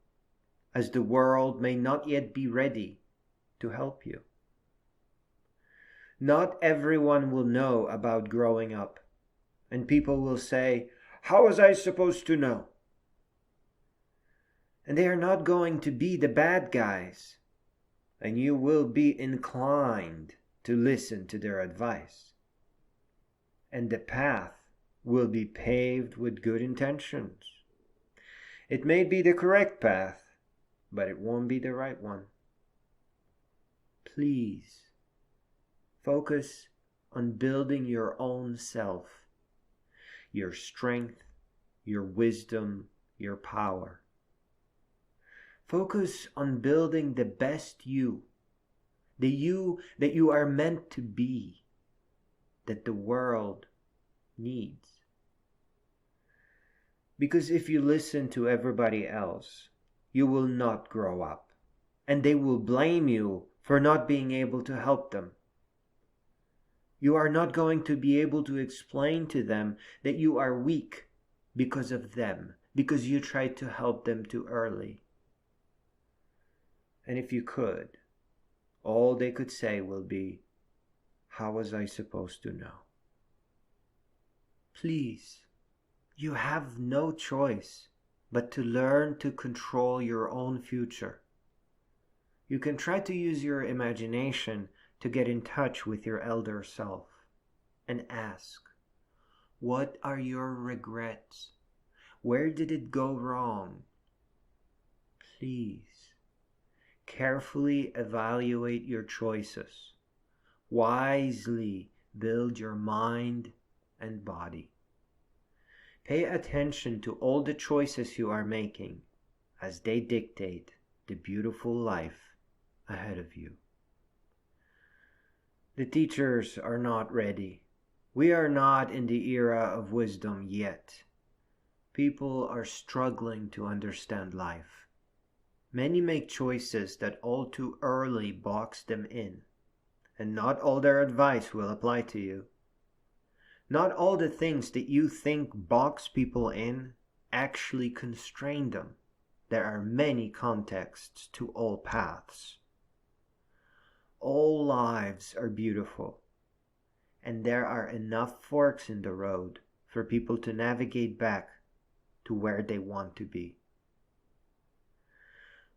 as the world may not yet be ready to help you. Not everyone will know about growing up, and people will say, "How was I supposed to know?" And they are not going to be the bad guys. and you will be inclined to listen to their advice. And the path will be paved with good intentions. It may be the correct path, but it won't be the right one. Please focus on building your own self, your strength, your wisdom, your power. Focus on building the best you, the you that you are meant to be, that the world needs. Because if you listen to everybody else, you will not grow up, and they will blame you for not being able to help them. You are not going to be able to explain to them that you are weak because of them, because you tried to help them too early. And if you could, all they could say will be, "How was I supposed to know?" Please, you have no choice but to learn to control your own future. You can try to use your imagination to get in touch with your elder self and ask, what are your regrets? Where did it go wrong? Please, carefully evaluate your choices. Wisely build your mind and body. Pay attention to all the choices you are making as they dictate the beautiful life ahead of you. The teachers are not ready. We are not in the era of wisdom yet. People are struggling to understand life. Many make choices that all too early box them in, and not all their advice will apply to you. Not all the things that you think box people in actually constrain them. There are many contexts to all paths. All lives are beautiful, and there are enough forks in the road for people to navigate back to where they want to be.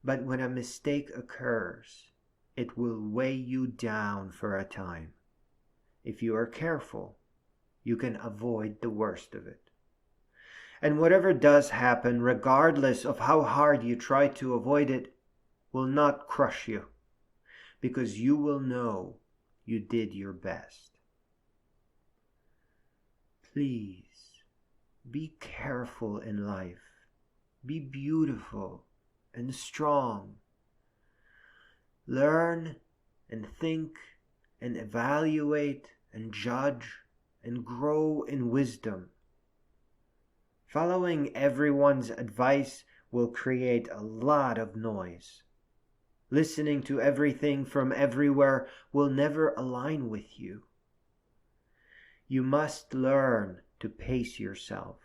But when a mistake occurs, it will weigh you down for a time. If you are careful, you can avoid the worst of it. And whatever does happen, regardless of how hard you try to avoid it, will not crush you, because you will know you did your best. Please, be careful in life. Be beautiful and strong. Learn and think and evaluate and judge and grow in wisdom. Following everyone's advice will create a lot of noise. Listening to everything from everywhere will never align with you. You must learn to pace yourself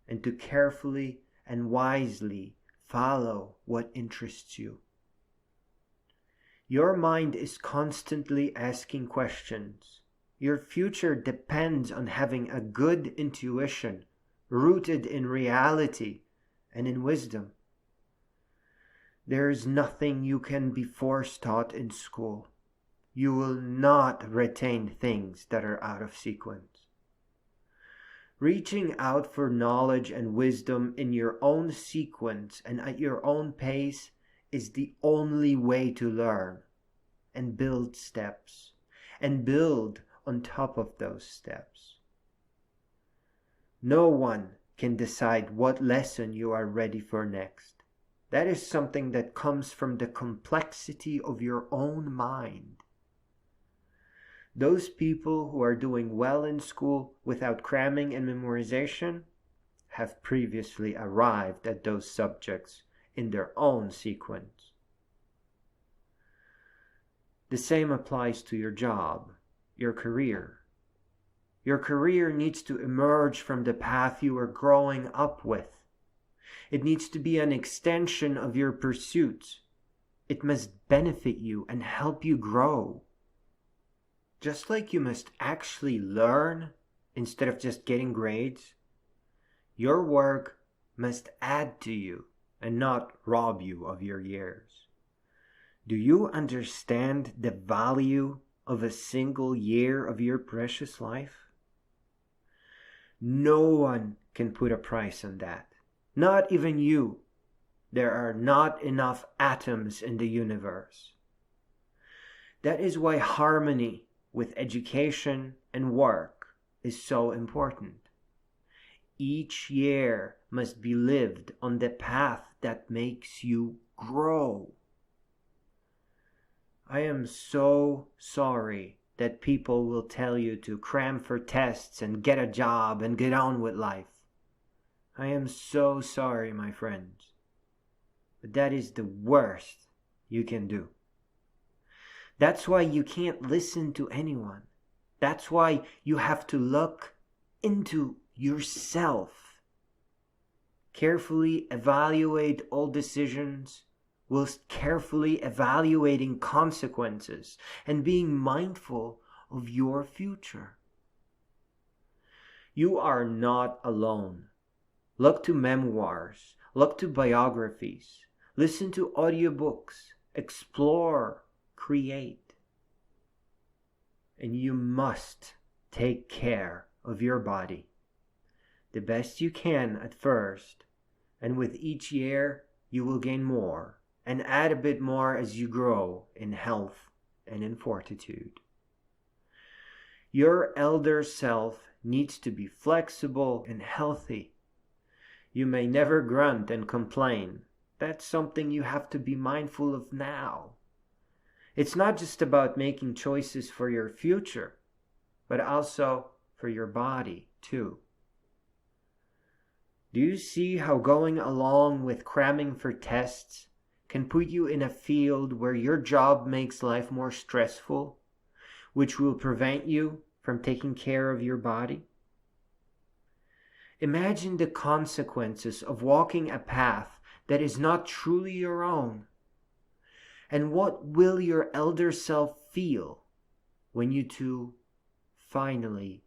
and to carefully and wisely follow what interests you. Your mind is constantly asking questions. Your future depends on having a good intuition rooted in reality and in wisdom. There is nothing you can be force taught in school. You will not retain things that are out of sequence. Reaching out for knowledge and wisdom in your own sequence and at your own pace is the only way to learn and build steps and build on top of those steps. No one can decide what lesson you are ready for next. That is something that comes from the complexity of your own mind. Those people who are doing well in school without cramming and memorization have previously arrived at those subjects in their own sequence. The same applies to your job, your career. Your career needs to emerge from the path you are growing up with. It needs to be an extension of your pursuits. It must benefit you and help you grow. Just like you must actually learn instead of just getting grades, your work must add to you and not rob you of your years. Do you understand the value of a single year of your precious life? No one can put a price on that. Not even you. There are not enough atoms in the universe. That is why harmony with education and work is so important. Each year must be lived on the path that makes you grow. I am so sorry that people will tell you to cram for tests and get a job and get on with life. I am so sorry, my friends. But that is the worst you can do. That's why you can't listen to anyone. That's why you have to look into yourself. Carefully evaluate all decisions whilst carefully evaluating consequences and being mindful of your future. You are not alone. Look to memoirs, look to biographies, listen to audiobooks, explore, create. And you must take care of your body the best you can at first, and with each year you will gain more and add a bit more as you grow in health and in fortitude. Your elder self needs to be flexible and healthy. You may never grunt and complain. That's something you have to be mindful of now. It's not just about making choices for your future, but also for your body too. Do you see how going along with cramming for tests can put you in a field where your job makes life more stressful, which will prevent you from taking care of your body? Imagine the consequences of walking a path that is not truly your own. And what will your elder self feel when you two finally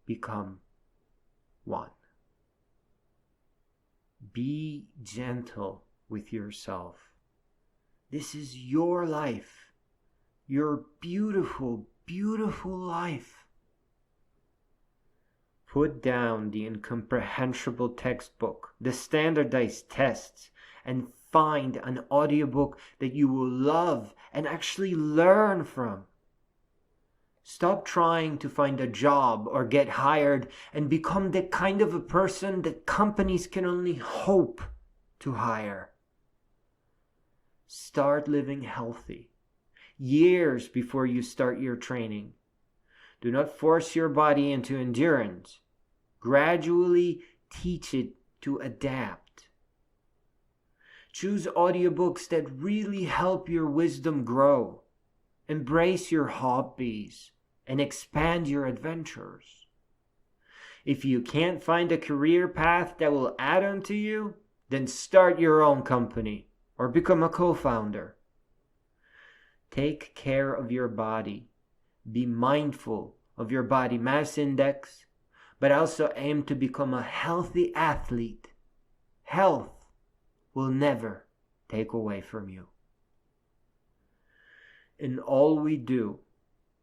become one? Be gentle with yourself. This is your life, your beautiful, beautiful life. Put down the incomprehensible textbook, the standardized tests, and find an audiobook that you will love and actually learn from. Stop trying to find a job or get hired and become the kind of a person that companies can only hope to hire. Start living healthy, years before you start your training. Do not force your body into endurance. Gradually teach it to adapt. Choose audiobooks that really help your wisdom grow. Embrace your hobbies and expand your adventures. If you can't find a career path that will add on to you, then start your own company or become a co-founder. Take care of your body. Be mindful of your body mass index, but also aim to become a healthy athlete. Health will never take away from you. In all we do,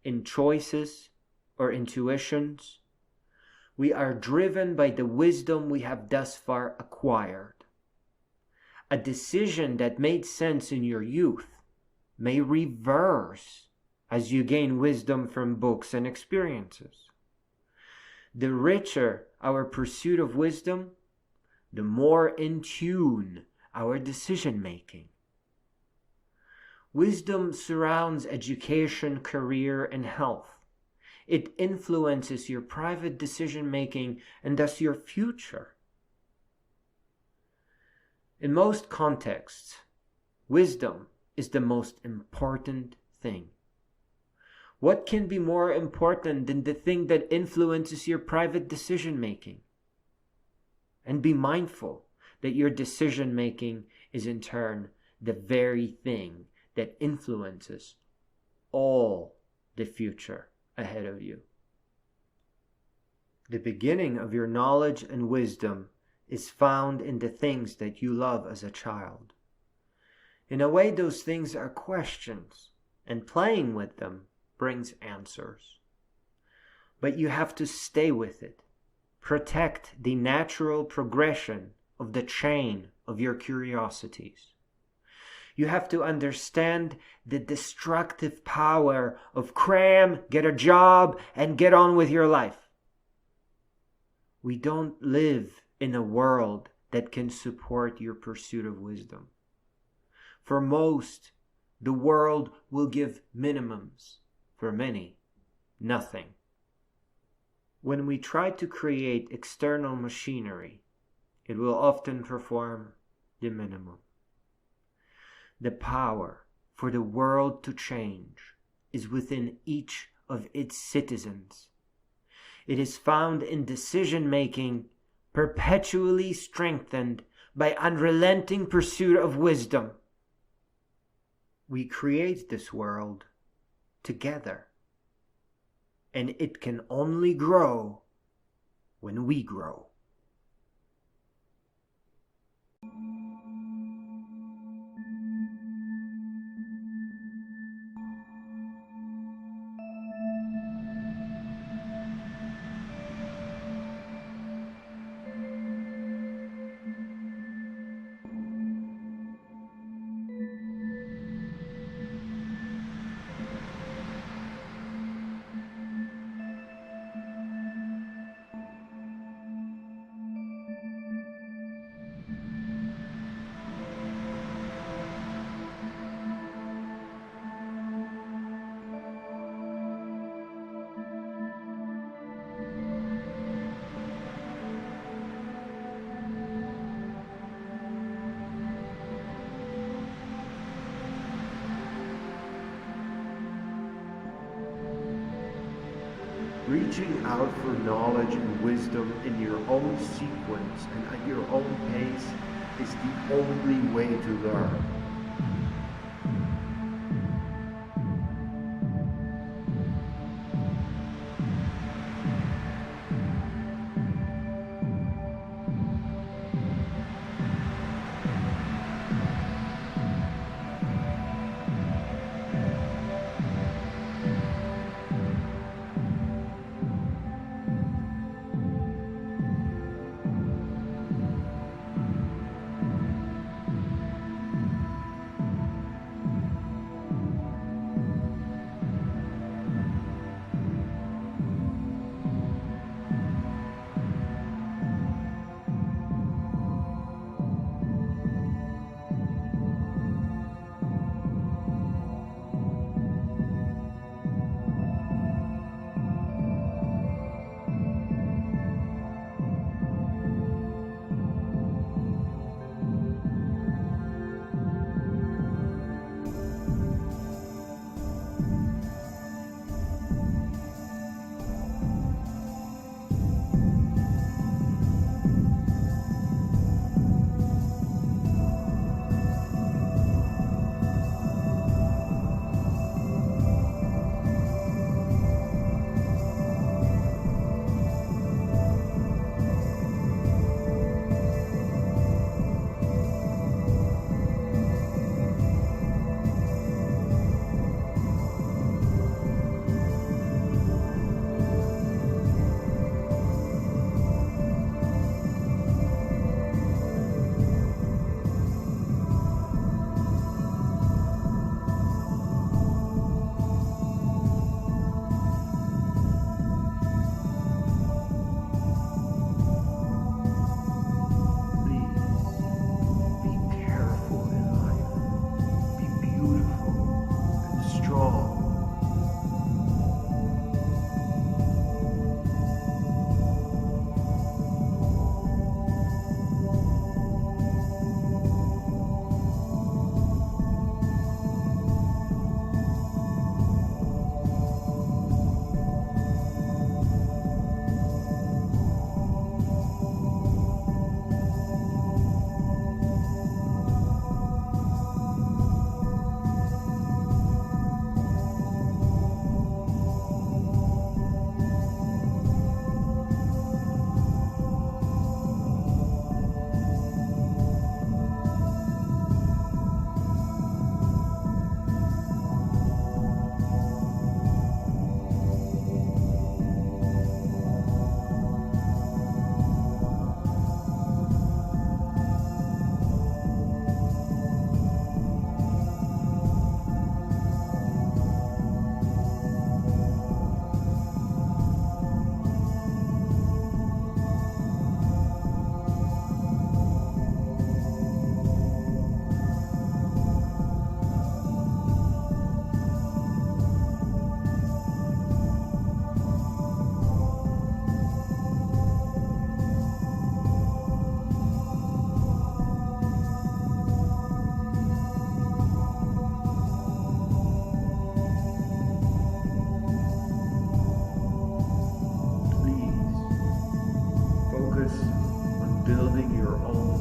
in choices or intuitions, we are driven by the wisdom we have thus far acquired. A decision that made sense in your youth may reverse as you gain wisdom from books and experiences. The richer our pursuit of wisdom, the more in tune our decision making. Wisdom surrounds education, career, and health. It influences your private decision making and thus your future. In most contexts, wisdom is the most important thing. What can be more important than the thing that influences your private decision making? And be mindful that your decision making is in turn the very thing that influences all the future ahead of you. The beginning of your knowledge and wisdom is found in the things that you love as a child. In a way, those things are questions, and playing with them brings answers. But you have to stay with it. Protect the natural progression of the chain of your curiosities. You have to understand the destructive power of cram, get a job, and get on with your life. We don't live in a world that can support your pursuit of wisdom. For most, the world will give minimums. For many, nothing. When we try to create external machinery, it will often perform the minimum. The power for the world to change is within each of its citizens. It is found in decision-making perpetually strengthened by unrelenting pursuit of wisdom. We create this world together, and it can only grow when we grow. Reaching out for knowledge and wisdom in your own sequence and at your own pace is the only way to learn.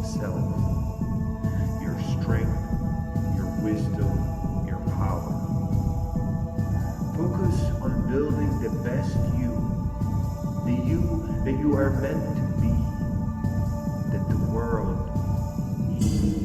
of self, your strength, your wisdom, your power. Focus on building the best you, the you that you are meant to be, that the world needs.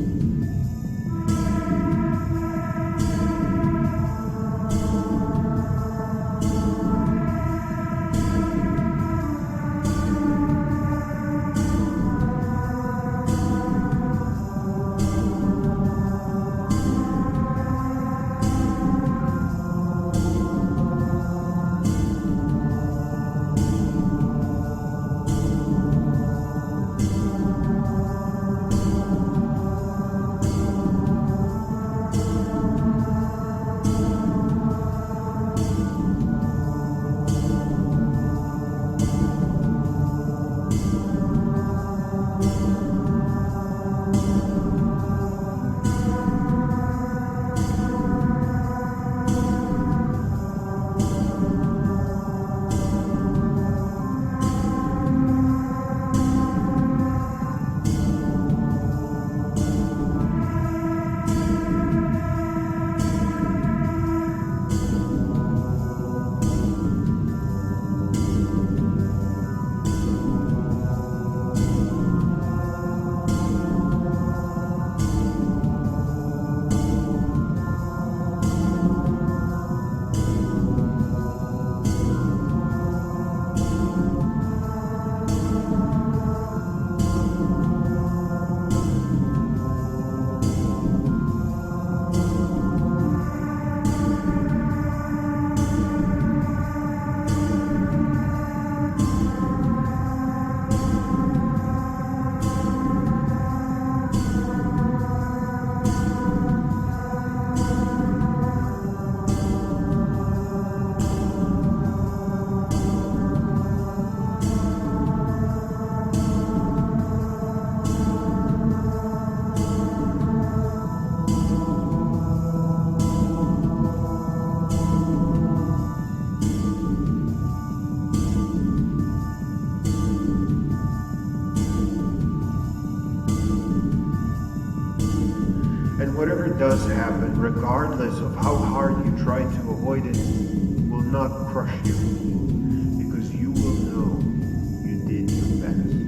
And whatever does happen, regardless of how hard you try to avoid it, will not crush you, because you will know you did your best.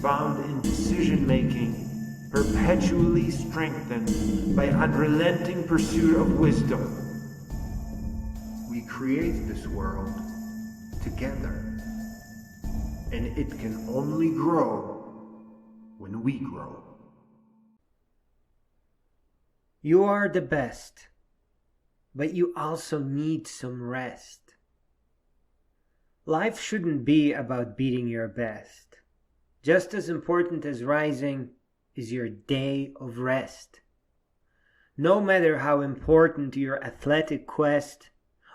found in decision-making, perpetually strengthened by unrelenting pursuit of wisdom. We create this world together, and it can only grow when we grow. You are the best, but you also need some rest. Life shouldn't be about beating your best. Just as important as rising is your day of rest. No matter how important your athletic quest,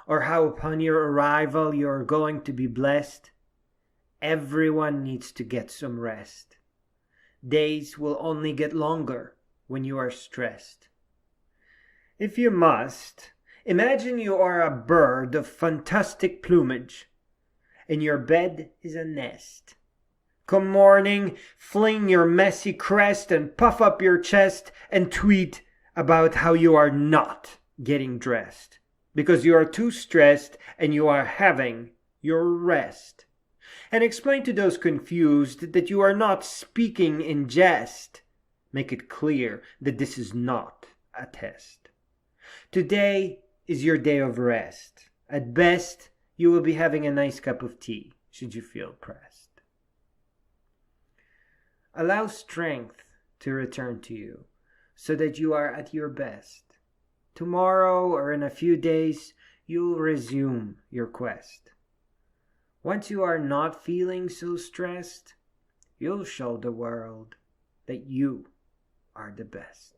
or how upon your arrival you are going to be blessed, everyone needs to get some rest. Days will only get longer when you are stressed. If you must, imagine you are a bird of fantastic plumage, and your bed is a nest. Come morning, fling your messy crest and puff up your chest and tweet about how you are not getting dressed, because you are too stressed and you are having your rest. And explain to those confused that you are not speaking in jest. Make it clear that this is not a test. Today is your day of rest. At best, you will be having a nice cup of tea, should you feel pressed. Allow strength to return to you, so that you are at your best. Tomorrow or in a few days, you'll resume your quest. Once you are not feeling so stressed, you'll show the world that you are the best.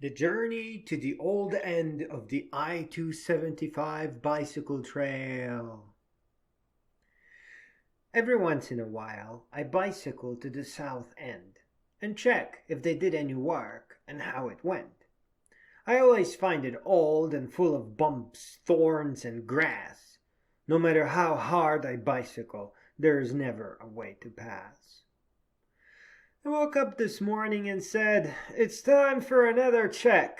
The journey to the old end of the I-275 bicycle trail. Every once in a while, I bicycle to the south end and check if they did any work and how it went. I always find it old and full of bumps, thorns, and grass. No matter how hard I bicycle, there is never a way to pass. I woke up this morning and said, it's time for another check.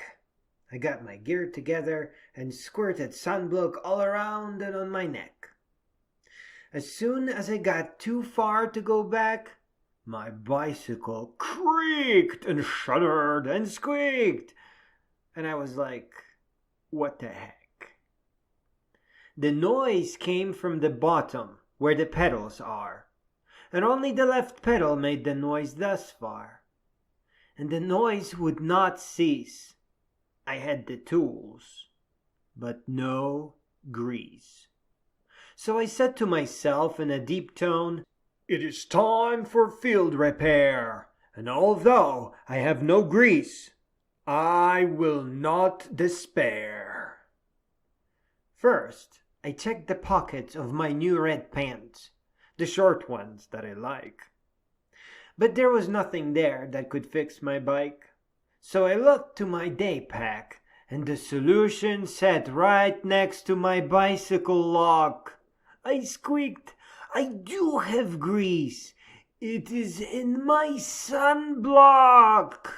I got my gear together and squirted sunblock all around and on my neck. As soon as I got too far to go back, my bicycle creaked and shuddered and squeaked. And I was like, what the heck? The noise came from the bottom where the pedals are. And only the left pedal made the noise thus far. And the noise would not cease. I had the tools, but no grease. So I said to myself in a deep tone, it is time for field repair, and although I have no grease, I will not despair. First, I checked the pockets of my new red pants. The short ones that I like. But there was nothing there that could fix my bike. So I looked to my day pack, and the solution sat right next to my bicycle lock. I squeaked, I do have grease. It is in my sunblock.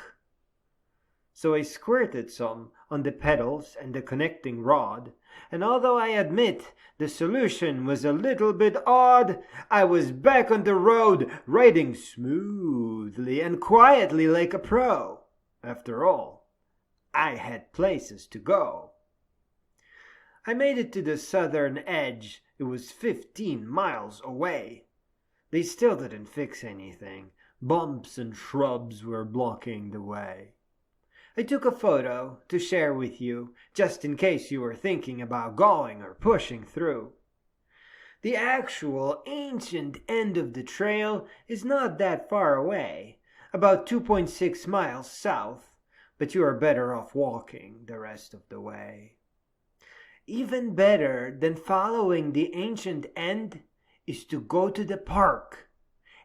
So I squirted some on the pedals and the connecting rod, and although I admit the solution was a little bit odd, I was back on the road, riding smoothly and quietly like a pro. After all, I had places to go. I made it to the southern edge. It was 15 miles away. They still didn't fix anything. Bumps and shrubs were blocking the way. I took a photo to share with you, just in case you were thinking about going or pushing through. The actual ancient end of the trail is not that far away, about 2.6 miles south, but you are better off walking the rest of the way. Even better than following the ancient end is to go to the park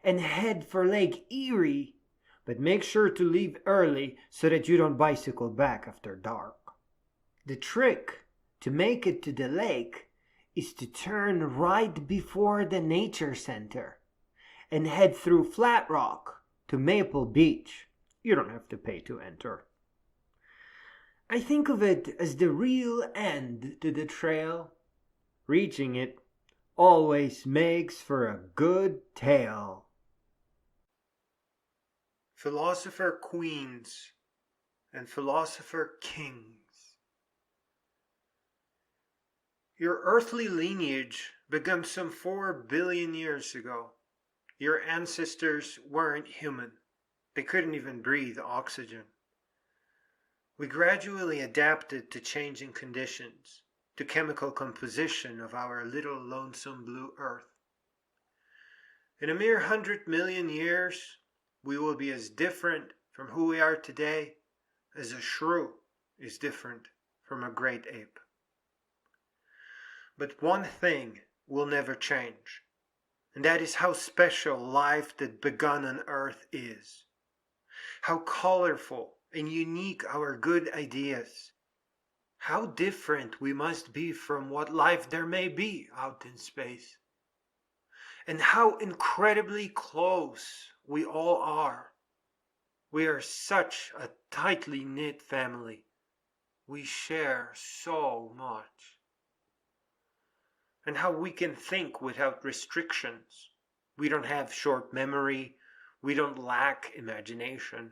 and head for Lake Erie. But make sure to leave early so that you don't bicycle back after dark. The trick to make it to the lake is to turn right before the nature center and head through Flat Rock to Maple Beach. You don't have to pay to enter. I think of it as the real end to the trail. Reaching it always makes for a good tale. Philosopher queens and philosopher kings. Your earthly lineage began some 4 billion years ago. Your ancestors weren't human. They couldn't even breathe oxygen. We gradually adapted to changing conditions, to chemical composition of our little lonesome blue earth. In a mere 100 million years, we will be as different from who we are today as a shrew is different from a great ape. But one thing will never change, and that is how special life that begun on earth is. How colorful and unique our good ideas. How different we must be from what life there may be out in space. And how incredibly close we all are. We are such a tightly knit family. We share so much. And how we can think without restrictions. We don't have short memory. We don't lack imagination.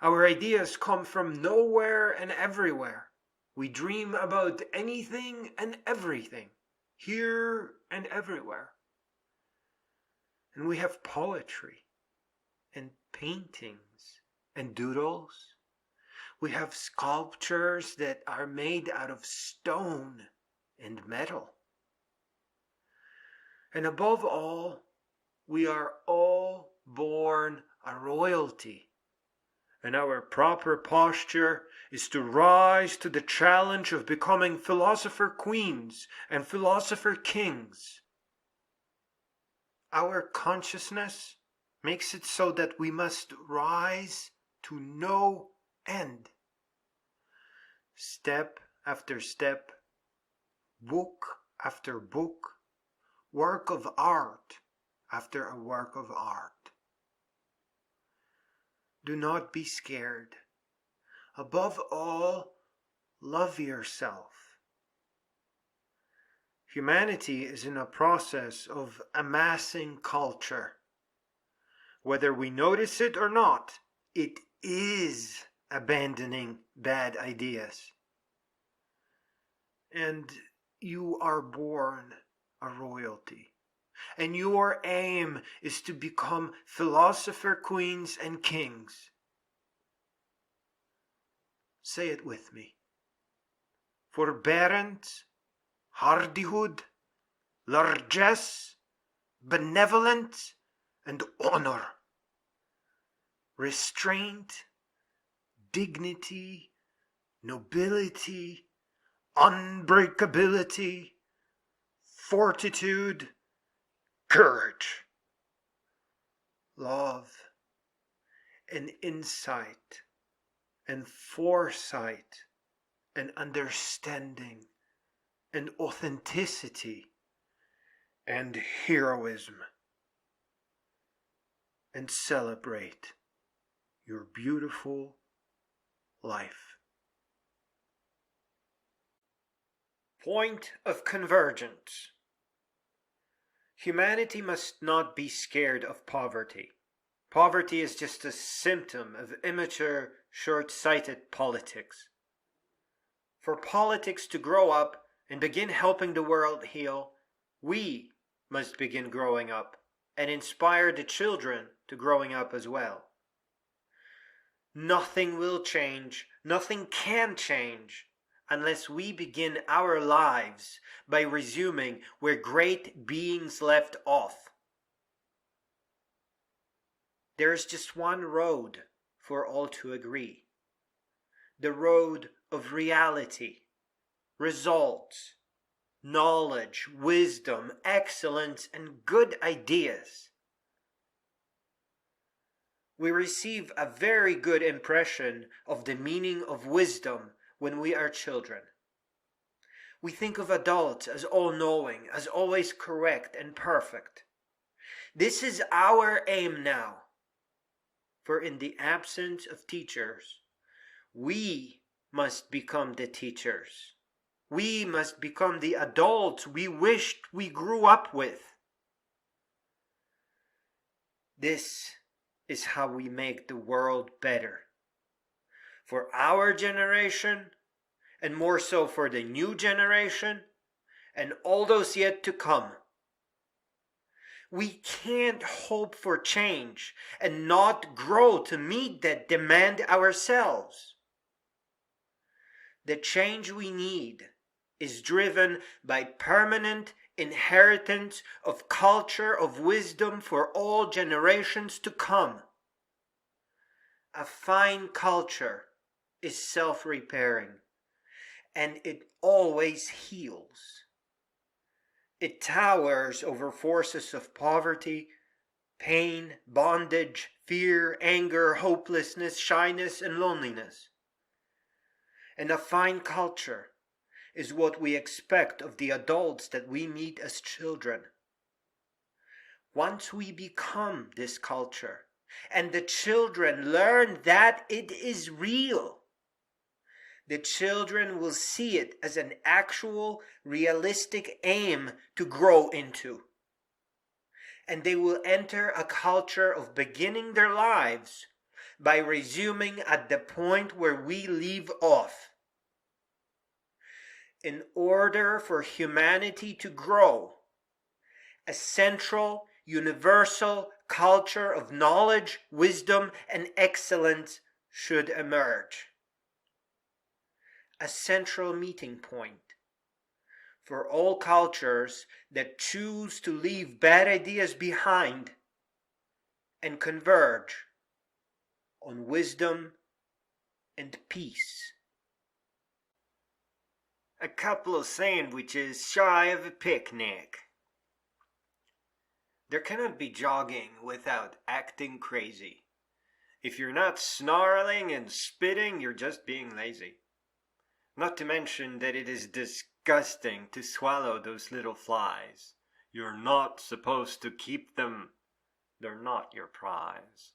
Our ideas come from nowhere and everywhere. We dream about anything and everything, here and everywhere. And we have poetry and paintings and doodles. We have sculptures that are made out of stone and metal. And above all, we are all born a royalty. And our proper posture is to rise to the challenge of becoming philosopher queens and philosopher kings. Our consciousness makes it so that we must rise to no end. Step after step, book after book, work of art after a work of art. Do not be scared. Above all, love yourself. Humanity is in a process of amassing culture. Whether we notice it or not, it is abandoning bad ideas. And you are born a royalty. And your aim is to become philosopher queens and kings. Say it with me. Forbearance, hardihood, largesse, benevolence, and honor. Restraint, dignity, nobility, unbreakability, fortitude, courage, love, and insight, and foresight, and understanding, and authenticity, and heroism, and celebrate your beautiful life. Point of convergence. Humanity must not be scared of poverty. Poverty is just a symptom of immature, short-sighted politics. For politics to grow up and begin helping the world heal, we must begin growing up and inspire the children to growing up as well. Nothing will change, nothing can change, unless we begin our lives by resuming where great beings left off. There is just one road for all to agree. The road of reality, results, knowledge, wisdom, excellence, and good ideas. We receive a very good impression of the meaning of wisdom when we are children. We think of adults as all-knowing, as always correct and perfect. This is our aim now. For in the absence of teachers, we must become the teachers. We must become the adults we wished we grew up with. This is how we make the world better. For our generation, and more so for the new generation, and all those yet to come. We can't hope for change and not grow to meet that demand ourselves. The change we need is driven by permanent inheritance of culture of wisdom for all generations to come. A fine culture is self-repairing, and it always heals. It towers over forces of poverty, pain, bondage, fear, anger, hopelessness, shyness, and loneliness. And a fine culture is what we expect of the adults that we meet as children. Once we become this culture, and the children learn that it is real, the children will see it as an actual, realistic aim to grow into. And they will enter a culture of beginning their lives by resuming at the point where we leave off. In order for humanity to grow, a central, universal culture of knowledge, wisdom, and excellence should emerge. A central meeting point for all cultures that choose to leave bad ideas behind and converge on wisdom and peace. A couple of sandwiches shy of a picnic. There cannot be jogging without acting crazy. If you're not snarling and spitting, you're just being lazy. Not to mention that it is disgusting to swallow those little flies. You're not supposed to keep them. They're not your prize.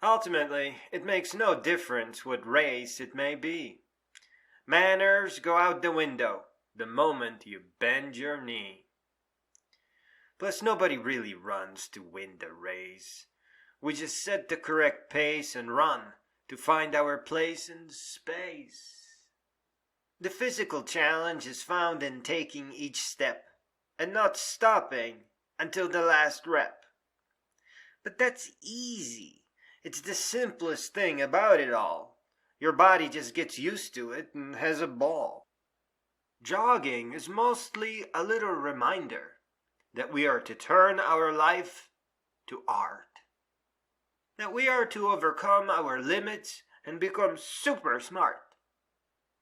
Ultimately, it makes no difference what race it may be. Manners go out the window the moment you bend your knee. Plus, nobody really runs to win the race. We just set the correct pace and run to find our place in space. The physical challenge is found in taking each step and not stopping until the last rep. But that's easy. It's the simplest thing about it all. Your body just gets used to it and has a ball. Jogging is mostly a little reminder that we are to turn our life to art. That we are to overcome our limits and become super smart.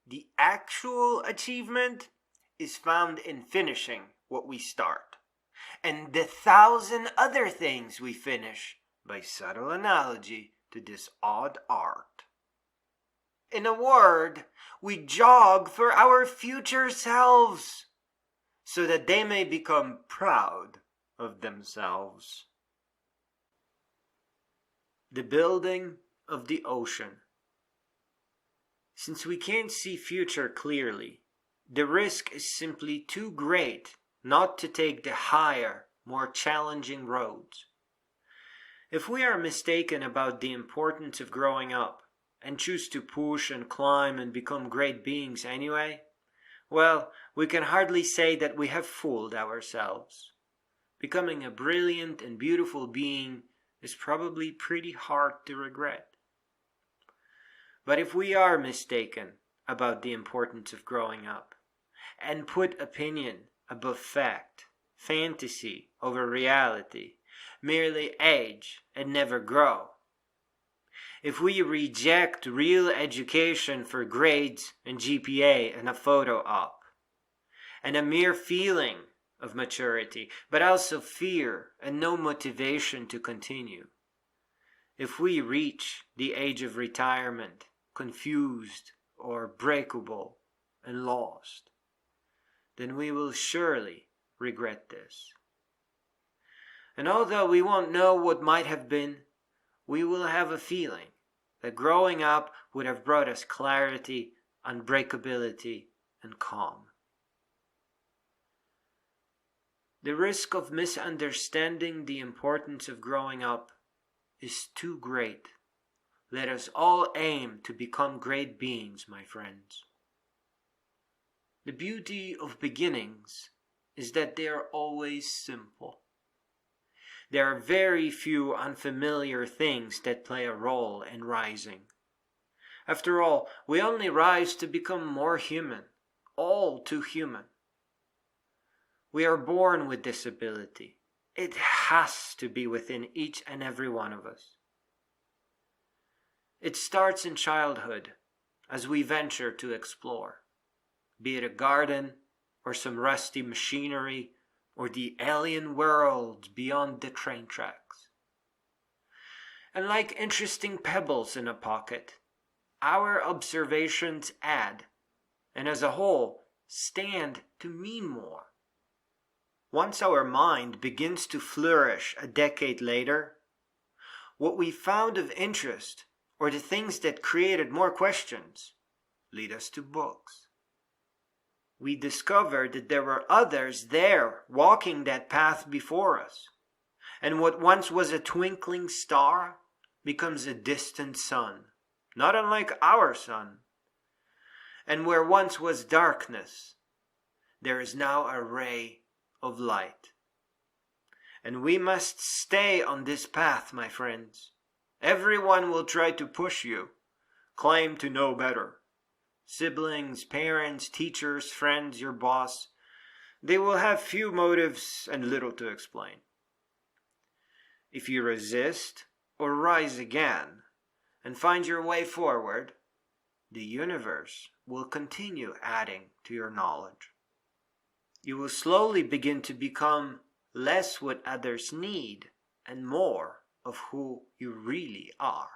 The actual achievement is found in finishing what we start, and the 1,000 other things we finish by subtle analogy to this odd art. In a word, we jog for our future selves, so that they may become proud of themselves. The building of the ocean. Since we can't see future clearly, the risk is simply too great not to take the higher, more challenging roads. If we are mistaken about the importance of growing up and choose to push and climb and become great beings anyway, well, we can hardly say that we have fooled ourselves. Becoming a brilliant and beautiful being is probably pretty hard to regret. But if we are mistaken about the importance of growing up, and put opinion above fact, fantasy over reality, merely age and never grow, if we reject real education for grades and GPA and a photo op, and a mere feeling of maturity, but also fear and no motivation to continue, if we reach the age of retirement confused or breakable and lost, then we will surely regret this. And although we won't know what might have been, we will have a feeling that growing up would have brought us clarity, unbreakability, and calm. The risk of misunderstanding the importance of growing up is too great. Let us all aim to become great beings, my friends. The beauty of beginnings is that they are always simple. There are very few unfamiliar things that play a role in rising. After all, we only rise to become more human, all too human. We are born with this ability. It has to be within each and every one of us. It starts in childhood as we venture to explore, be it a garden or some rusty machinery or the alien worlds beyond the train tracks. And like interesting pebbles in a pocket, our observations add, and as a whole, stand to mean more. Once our mind begins to flourish a decade later, what we found of interest, or the things that created more questions, lead us to books. We discovered that there were others there walking that path before us, and what once was a twinkling star becomes a distant sun, not unlike our sun. And where once was darkness, there is now a ray of light. And we must stay on this path, my friends. Everyone will try to push you, claim to know better. Siblings, parents, teachers, friends, your boss. They will have few motives and little to explain. If you resist or rise again and find your way forward, the universe will continue adding to your knowledge. You will slowly begin to become less what others need and more of who you really are.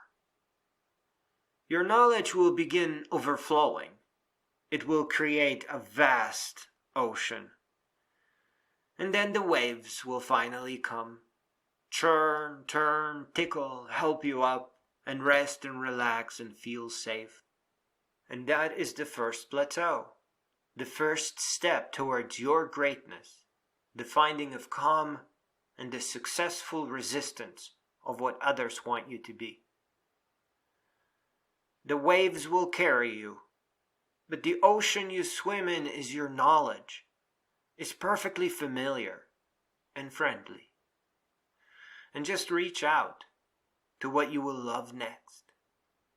Your knowledge will begin overflowing. It will create a vast ocean. And then the waves will finally come. Churn, turn, tickle, help you up, and rest and relax and feel safe. And that is the first plateau. The first step towards your greatness. The finding of calm and the successful resistance of what others want you to be. The waves will carry you, but the ocean you swim in is your knowledge. It's perfectly familiar and friendly. And just reach out to what you will love next,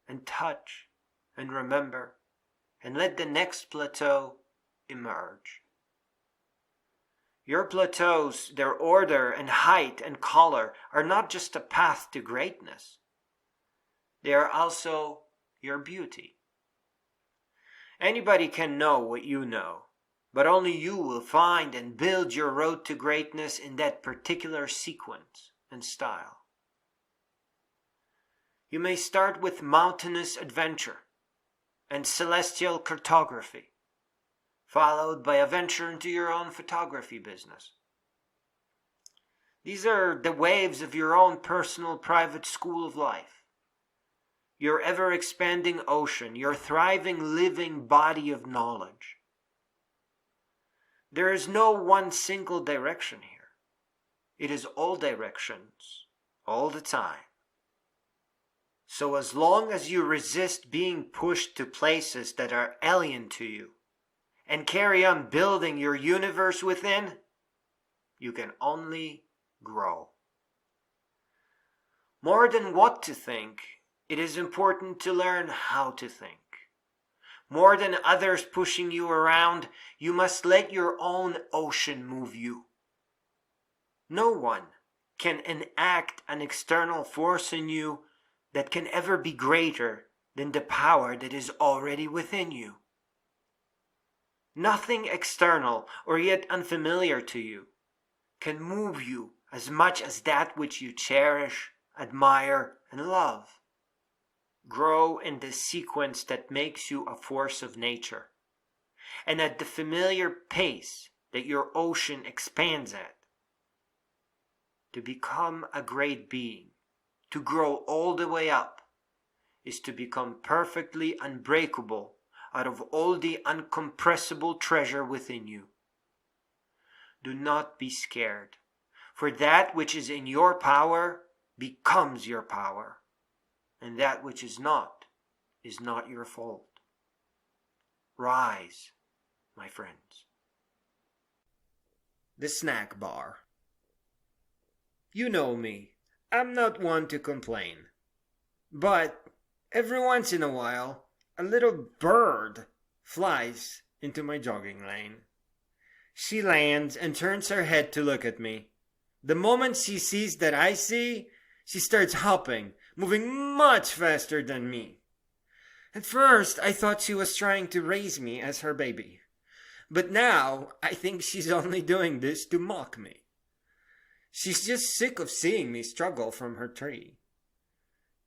and touch and remember, and let the next plateau emerge. Your plateaus, their order and height and color, are not just a path to greatness. They are also your beauty. Anybody can know what you know, but only you will find and build your road to greatness in that particular sequence and style. You may start with mountainous adventure and celestial cartography, followed by a venture into your own photography business. These are the waves of your own personal private school of life. Your ever-expanding ocean, your thriving living body of knowledge. There is no one single direction here. It is all directions, all the time. So as long as you resist being pushed to places that are alien to you, and carry on building your universe within, you can only grow. More than what to think, it is important to learn how to think. More than others pushing you around, you must let your own ocean move you. No one can enact an external force in you that can ever be greater than the power that is already within you. Nothing external or yet unfamiliar to you can move you as much as that which you cherish, admire, and love. Grow in the sequence that makes you a force of nature, and at the familiar pace that your ocean expands at. To become a great being, to grow all the way up, is to become perfectly unbreakable, out of all the uncompressible treasure within you. Do not be scared, for that which is in your power becomes your power, and that which is not your fault. Rise, my friends. The snack bar. You know me. I'm not one to complain. But every once in a while, a little bird flies into my jogging lane. She lands and turns her head to look at me. The moment she sees that I see, she starts hopping, moving much faster than me. At first, I thought she was trying to raise me as her baby. But now, I think she's only doing this to mock me. She's just sick of seeing me struggle from her tree.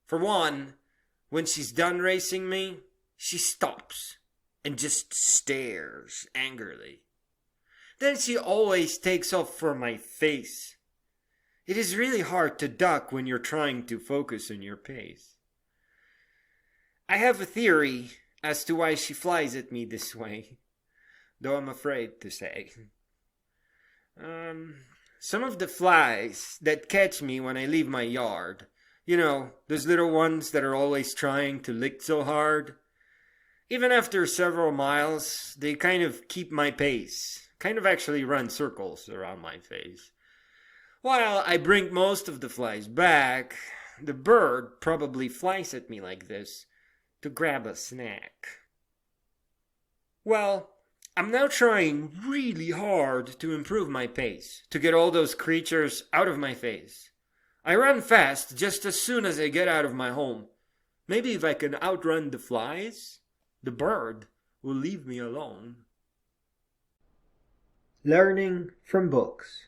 For one, when she's done racing me, she stops and just stares angrily. Then she always takes off for my face. It is really hard to duck when you're trying to focus on your pace. I have a theory as to why she flies at me this way, though I'm afraid to say. Some of the flies that catch me when I leave my yard, you know, those little ones that are always trying to lick so hard. Even after several miles, they kind of keep my pace, kind of actually run circles around my face. While I bring most of the flies back, the bird probably flies at me like this to grab a snack. Well, I'm now trying really hard to improve my pace, to get all those creatures out of my face. I run fast just as soon as I get out of my home. Maybe if I can outrun the flies, the bird will leave me alone. Learning from books.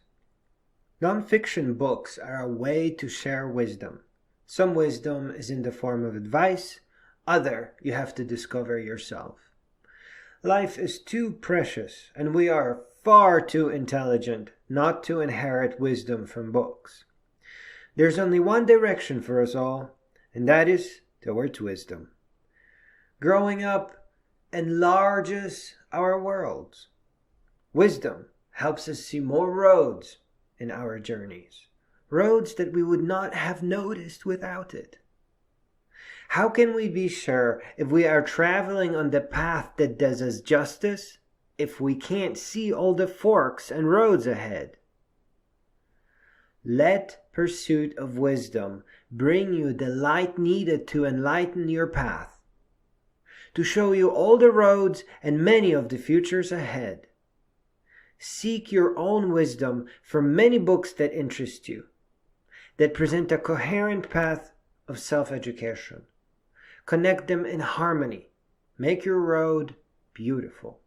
Non-fiction books are a way to share wisdom. Some wisdom is in the form of advice, other you have to discover yourself. Life is too precious, and we are far too intelligent not to inherit wisdom from books. There's only one direction for us all, and that is towards wisdom. Growing up enlarges our worlds. Wisdom helps us see more roads in our journeys, roads that we would not have noticed without it. How can we be sure if we are traveling on the path that does us justice if we can't see all the forks and roads ahead? Let pursuit of wisdom bring you the light needed to enlighten your path, to show you all the roads and many of the futures ahead. Seek your own wisdom from many books that interest you, that present a coherent path of self-education. Connect them in harmony. Make your road beautiful.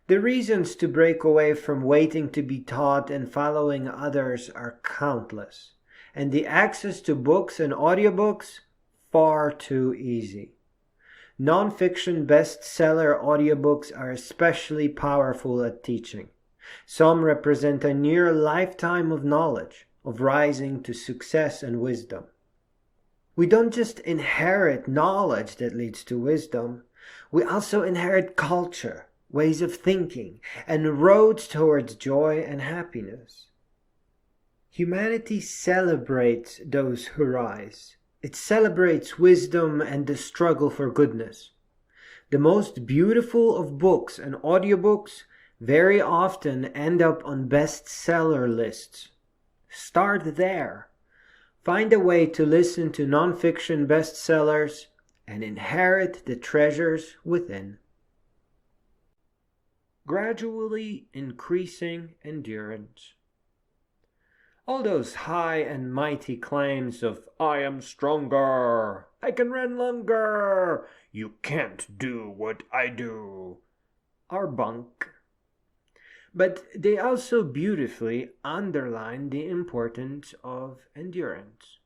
The reasons to break away from waiting to be taught and following others are countless, and the access to books and audiobooks far too easy. Non-fiction bestseller audiobooks are especially powerful at teaching. Some represent a near lifetime of knowledge, of rising to success and wisdom. We don't just inherit knowledge that leads to wisdom, we also inherit culture, ways of thinking, and roads towards joy and happiness. Humanity celebrates those who rise. It celebrates wisdom and the struggle for goodness. The most beautiful of books and audiobooks very often end up on bestseller lists. Start there. Find a way to listen to non-fiction bestsellers and inherit the treasures within. Gradually increasing endurance. All those high and mighty claims of, I am stronger, I can run longer, you can't do what I do, are bunk. But they also beautifully underline the importance of endurance.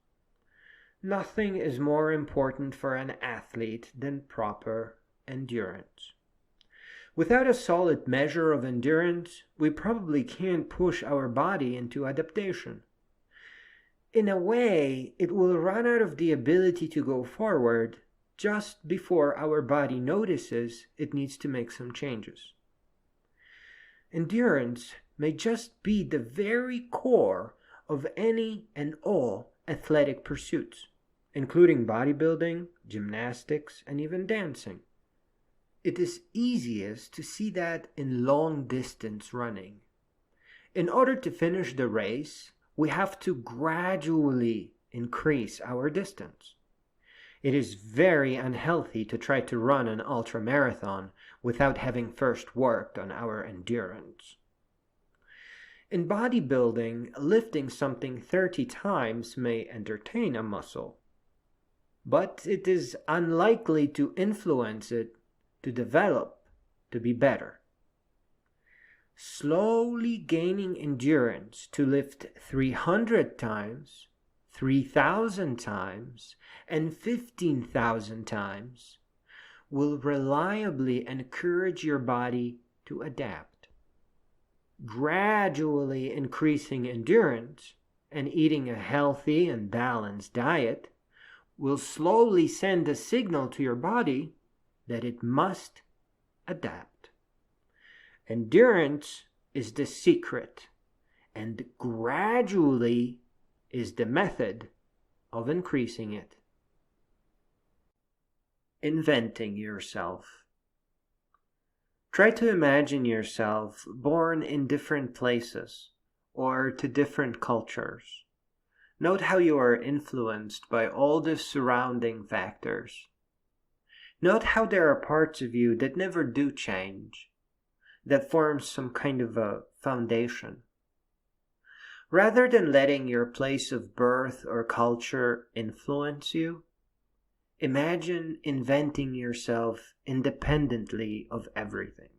Nothing is more important for an athlete than proper endurance. Without a solid measure of endurance, we probably can't push our body into adaptation. In a way, it will run out of the ability to go forward just before our body notices it needs to make some changes. Endurance may just be the very core of any and all athletic pursuits, including bodybuilding, gymnastics, and even dancing. It is easiest to see that in long distance running. In order to finish the race, we have to gradually increase our distance. It is very unhealthy to try to run an ultramarathon without having first worked on our endurance. In bodybuilding, lifting something 30 times may entertain a muscle, but it is unlikely to influence it to develop to be better. Slowly gaining endurance to lift 300 times, 3,000 times, and 15,000 times will reliably encourage your body to adapt. Gradually increasing endurance and eating a healthy and balanced diet will slowly send a signal to your body that it must adapt. Endurance is the secret, and gradually is the method of increasing it. Inventing yourself. Try to imagine yourself born in different places or to different cultures. Note how you are influenced by all the surrounding factors. Note how there are parts of you that never do change, that form some kind of a foundation. Rather than letting your place of birth or culture influence you, imagine inventing yourself independently of everything.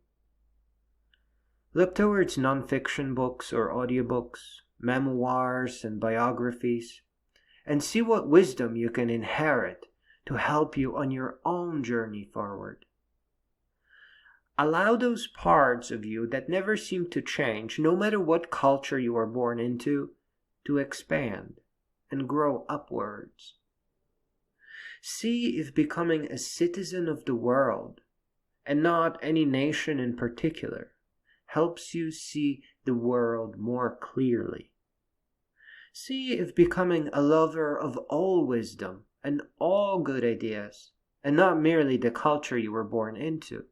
Look towards nonfiction books or audiobooks, memoirs and biographies, and see what wisdom you can inherit to help you on your own journey forward. Allow those parts of you that never seem to change, no matter what culture you are born into, to expand and grow upwards. See if becoming a citizen of the world, and not any nation in particular, helps you see the world more clearly. See if becoming a lover of all wisdom and all good ideas, and not merely the culture you were born into,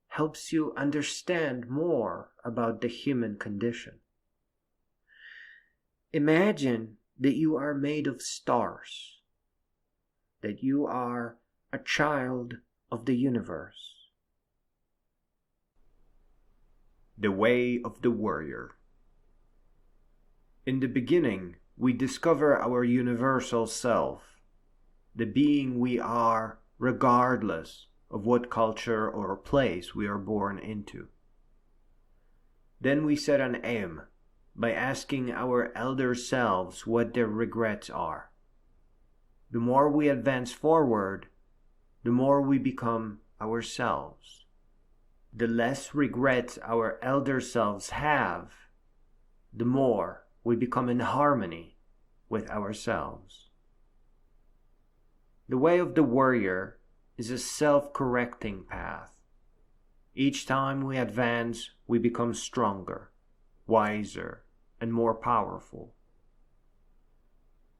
helps you understand more about the human condition. Imagine that you are made of stars, that you are a child of the universe. The way of the warrior. In the beginning, we discover our universal self, the being we are regardless of what culture or place we are born into. Then we set an aim by asking our elder selves what their regrets are. The more we advance forward, the more we become ourselves. The less regrets our elder selves have, the more we become in harmony with ourselves. The way of the warrior is a self-correcting path. Each time we advance, we become stronger, wiser, and more powerful.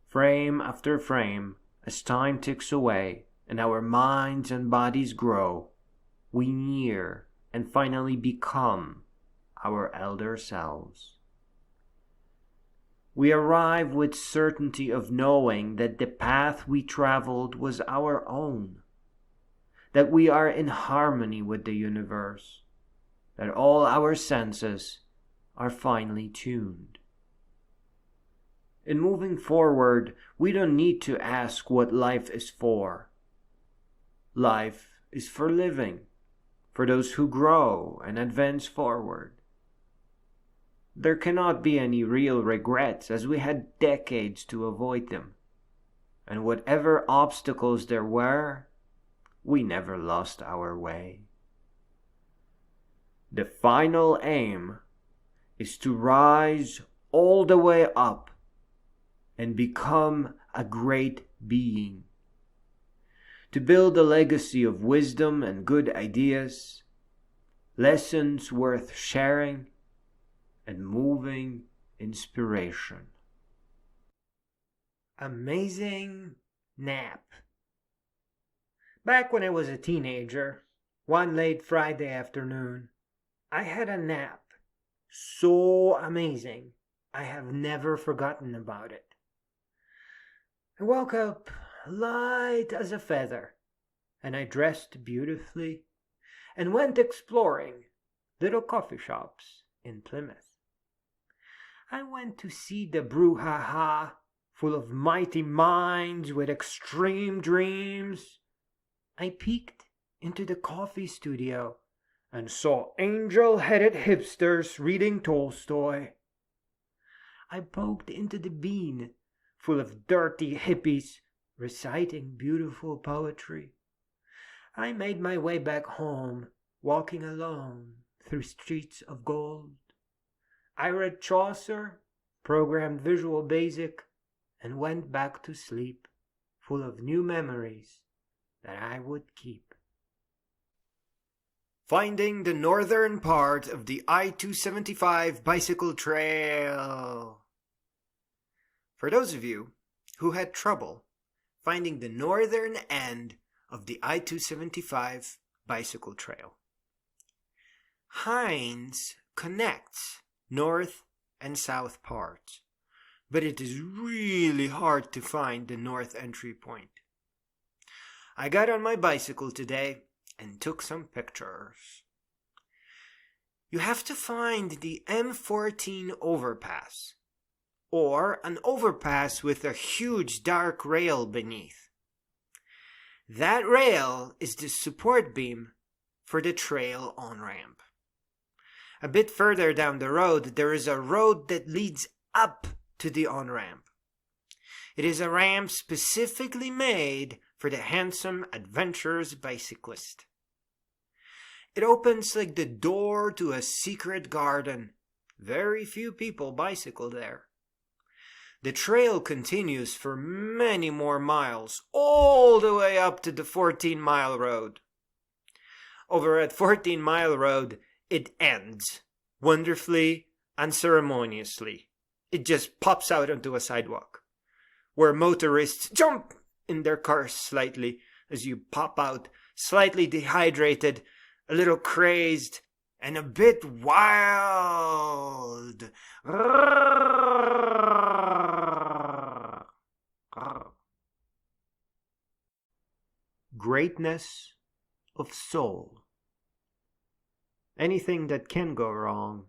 Frame after frame, as time ticks away and our minds and bodies grow, we near and finally become our elder selves. We arrive with certainty of knowing that the path we traveled was our own, that we are in harmony with the universe, that all our senses are finely tuned. In moving forward, we don't need to ask what life is for. Life is for living, for those who grow and advance forward. There cannot be any real regrets, as we had decades to avoid them. And whatever obstacles there were, we never lost our way. The final aim is to rise all the way up and become a great being. to build a legacy of wisdom and good ideas, lessons worth sharing, and moving inspiration. Amazing nap. Back when I was a teenager, one late Friday afternoon, I had a nap so amazing I have never forgotten about it. I woke up light as a feather, and I dressed beautifully and went exploring little coffee shops in Plymouth. I went to see the brouhaha full of mighty minds with extreme dreams. I peeked into the coffee studio and saw angel-headed hipsters reading Tolstoy. I poked into the bean full of dirty hippies reciting beautiful poetry. I made my way back home, walking alone through streets of gold. I read Chaucer, programmed Visual Basic, and went back to sleep, full of new memories that I would keep. Finding the northern part of the I-275 bicycle trail. For those of you who had trouble finding the northern end of the I-275 bicycle trail, Hines connects north and south parts, but it is really hard to find the north entry point. I got on my bicycle today and took some pictures. You have to find the M14 overpass, or an overpass with a huge dark rail beneath. That rail is the support beam for the trail on-ramp. A bit further down the road, there is a road that leads up to the on-ramp. It is a ramp specifically made for the handsome adventurous bicyclist. It opens like the door to a secret garden. Very few people bicycle there. The trail continues for many more miles, all the way up to the 14-mile road. Over at 14-mile road, it ends, wonderfully, unceremoniously. It just pops out onto a sidewalk, where motorists jump in their cars slightly as you pop out, slightly dehydrated, a little crazed, and a bit wild. Greatness of soul. Anything that can go wrong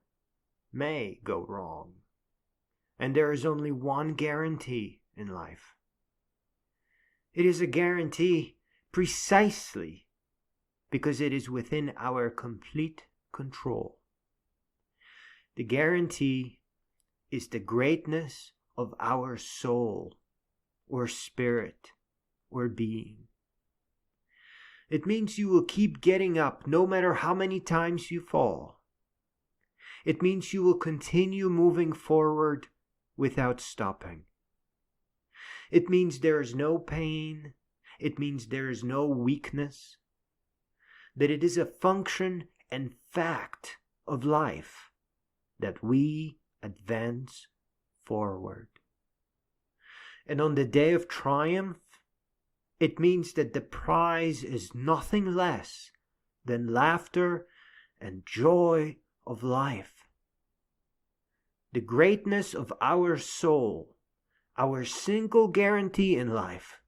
may go wrong, and there is only one guarantee in life. It is a guarantee precisely because it is within our complete control. The guarantee is the greatness of our soul, or spirit, or being. It means you will keep getting up no matter how many times you fall. It means you will continue moving forward without stopping. It means there is no pain. It means there is no weakness. That it is a function and fact of life that we advance forward. And on the day of triumph, it means that the prize is nothing less than laughter and joy of life. The greatness of our soul, our single guarantee in life,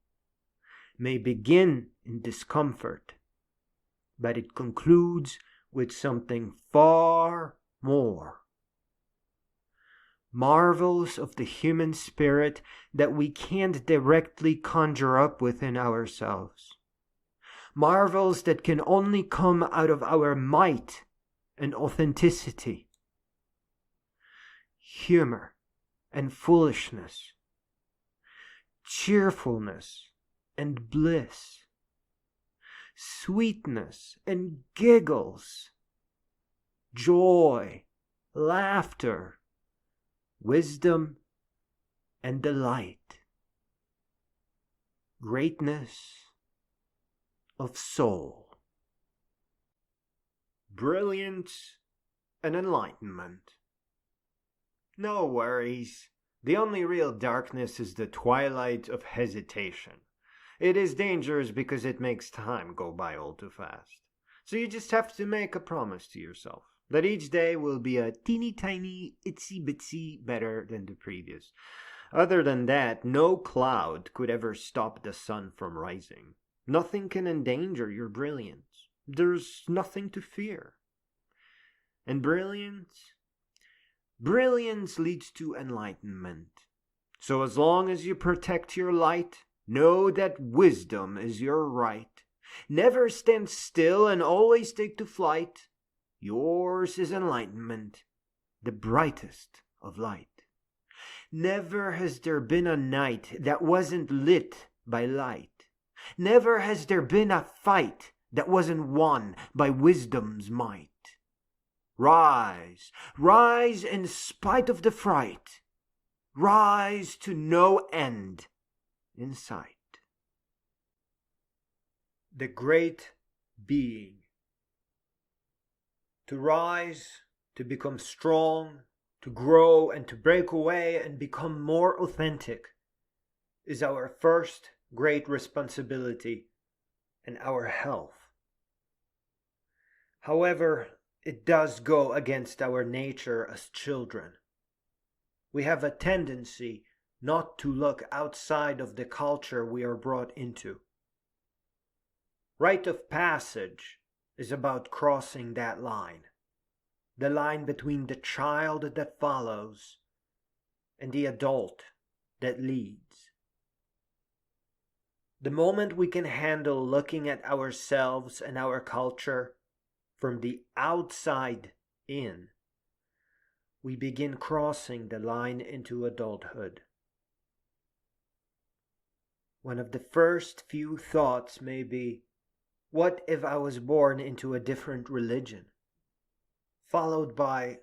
may begin in discomfort, but it concludes with something far more. Marvels of the human spirit that we can't directly conjure up within ourselves. Marvels that can only come out of our might and authenticity. Humor and foolishness. Cheerfulness and bliss. Sweetness and giggles. Joy, laughter, wisdom and delight. Greatness of soul. Brilliance and enlightenment. No worries. The only real darkness is the twilight of hesitation. It is dangerous because it makes time go by all too fast. So you just have to make a promise to yourself that each day will be a teeny tiny, itsy bitsy better than the previous. Other than that, no cloud could ever stop the sun from rising. Nothing can endanger your brilliance. There's nothing to fear. And brilliance leads to enlightenment. So as long as you protect your light, know that wisdom is your right. Never stand still and always take to flight. Yours is enlightenment, the brightest of light. Never has there been a night that wasn't lit by light. Never has there been a fight that wasn't won by wisdom's might. Rise, rise in spite of the fright. Rise to no end in sight. The great being. To rise, to become strong, to grow and to break away and become more authentic is our first great responsibility and our health. However, it does go against our nature as children. We have a tendency not to look outside of the culture we are brought into. Rite of passage is about crossing that line, the line between the child that follows and the adult that leads. The moment we can handle looking at ourselves and our culture from the outside in, we begin crossing the line into adulthood. One of the first few thoughts may be, what if I was born into a different religion? Followed by,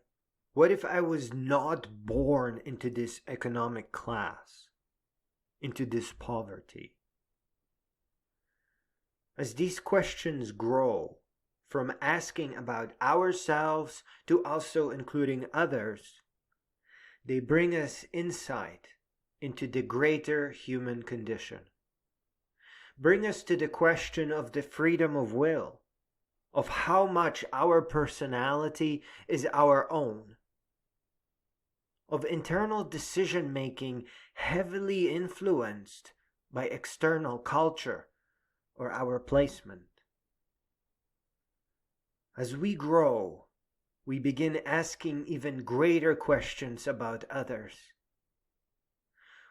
what if I was not born into this economic class, into this poverty? As these questions grow, from asking about ourselves to also including others, they bring us insight into the greater human condition. Bring us to the question of the freedom of will, of how much our personality is our own, of internal decision-making heavily influenced by external culture or our placement. As we grow, we begin asking even greater questions about others.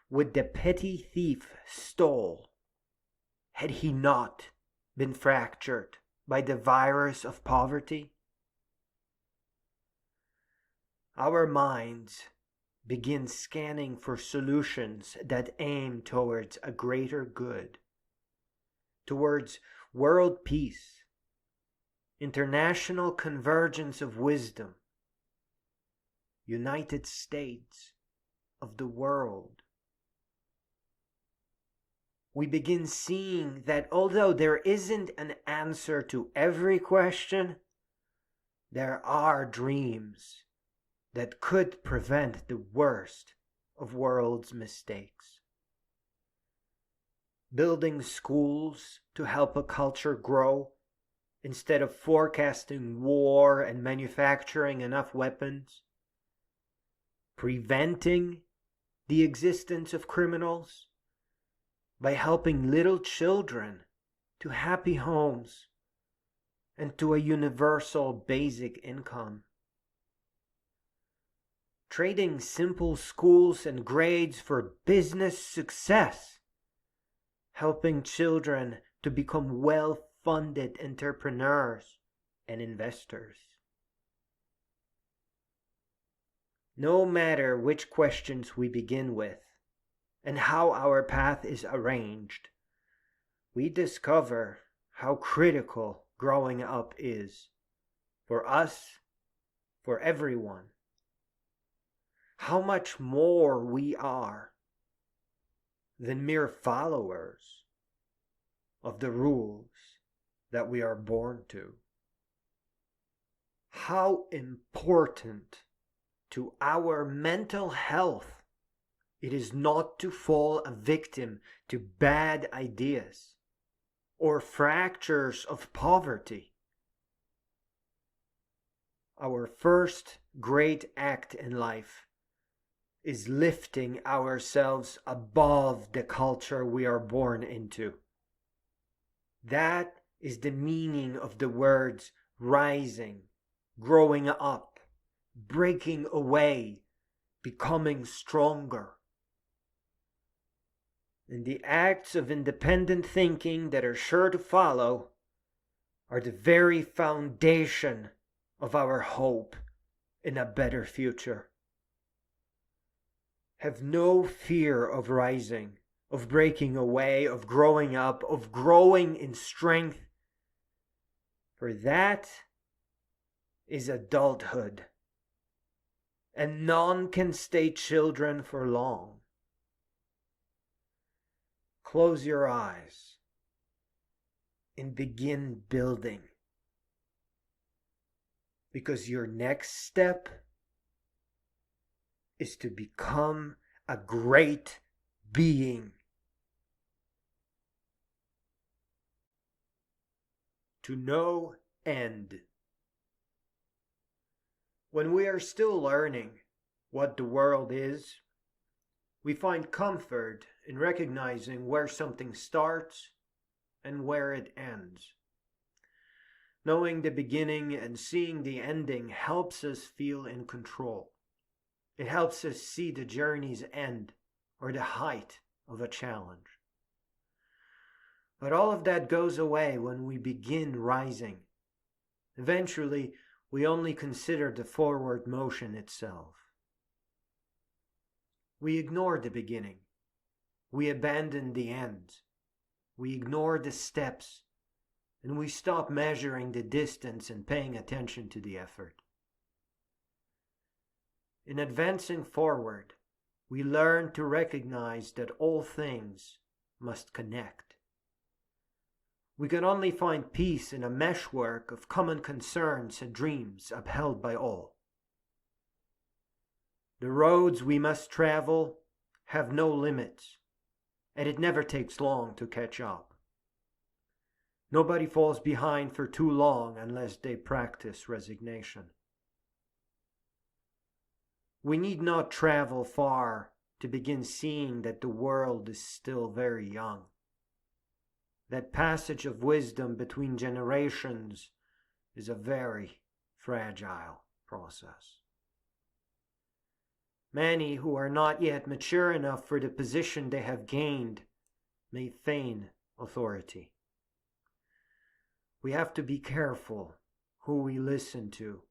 Would the petty thief stole, had he not been fractured by the virus of poverty? Our minds begin scanning for solutions that aim towards a greater good, towards world peace, international convergence of wisdom, United States of the world. We begin seeing that although there isn't an answer to every question, there are dreams that could prevent the worst of world's mistakes. Building schools to help a culture grow, instead of forecasting war and manufacturing enough weapons. Preventing the existence of criminals by helping little children to happy homes and to a universal basic income. Trading simple schools and grades for business success. Helping children to become well-funded entrepreneurs and investors. No matter which questions we begin with and how our path is arranged, we discover how critical growing up is for us, for everyone. How much more we are than mere followers of the rules that we are born to. How important to our mental health it is not to fall a victim to bad ideas or fractures of poverty. Our first great act in life is lifting ourselves above the culture we are born into. That is the meaning of the words rising, growing up, breaking away, becoming stronger. And the acts of independent thinking that are sure to follow are the very foundation of our hope in a better future. Have no fear of rising, of breaking away, of growing up, of growing in strength, for that is adulthood, and none can stay children for long. Close your eyes and begin building, because your next step is to become a great being. To no end. When we are still learning what the world is, we find comfort in recognizing where something starts and where it ends. Knowing the beginning and seeing the ending helps us feel in control. It helps us see the journey's end or the height of a challenge. But all of that goes away when we begin rising. Eventually, we only consider the forward motion itself. We ignore the beginning. We abandon the end. We ignore the steps. And we stop measuring the distance and paying attention to the effort. In advancing forward, we learn to recognize that all things must connect. We can only find peace in a meshwork of common concerns and dreams upheld by all. The roads we must travel have no limits, and it never takes long to catch up. Nobody falls behind for too long unless they practice resignation. We need not travel far to begin seeing that the world is still very young. That passage of wisdom between generations is a very fragile process. Many who are not yet mature enough for the position they have gained may feign authority. We have to be careful who we listen to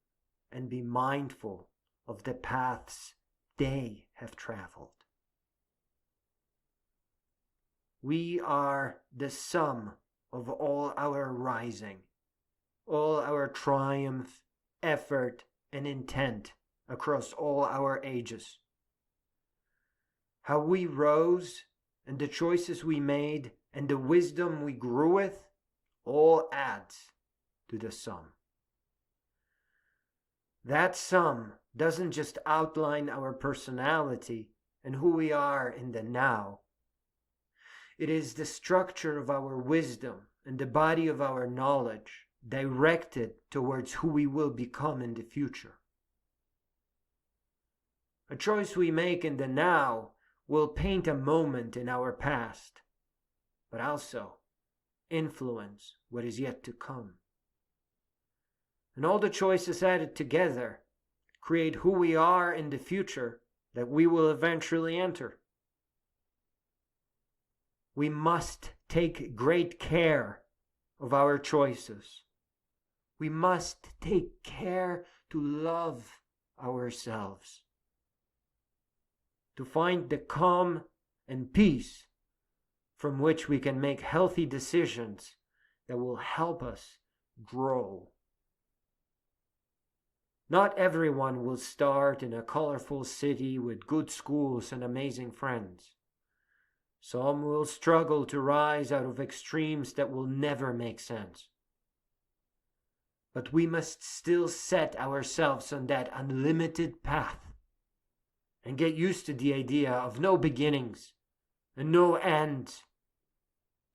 and be mindful of the paths they have traveled. We are the sum of all our rising, all our triumph, effort, and intent across all our ages. How we rose and the choices we made and the wisdom we grew with all adds to the sum. That sum doesn't just outline our personality and who we are in the now. It is the structure of our wisdom and the body of our knowledge directed towards who we will become in the future. A choice we make in the now will paint a moment in our past, but also influence what is yet to come. And all the choices added together create who we are in the future that we will eventually enter. We must take great care of our choices. We must take care to love ourselves, to find the calm and peace from which we can make healthy decisions that will help us grow. Not everyone will start in a colorful city with good schools and amazing friends. Some will struggle to rise out of extremes that will never make sense. But we must still set ourselves on that unlimited path and get used to the idea of no beginnings and no end.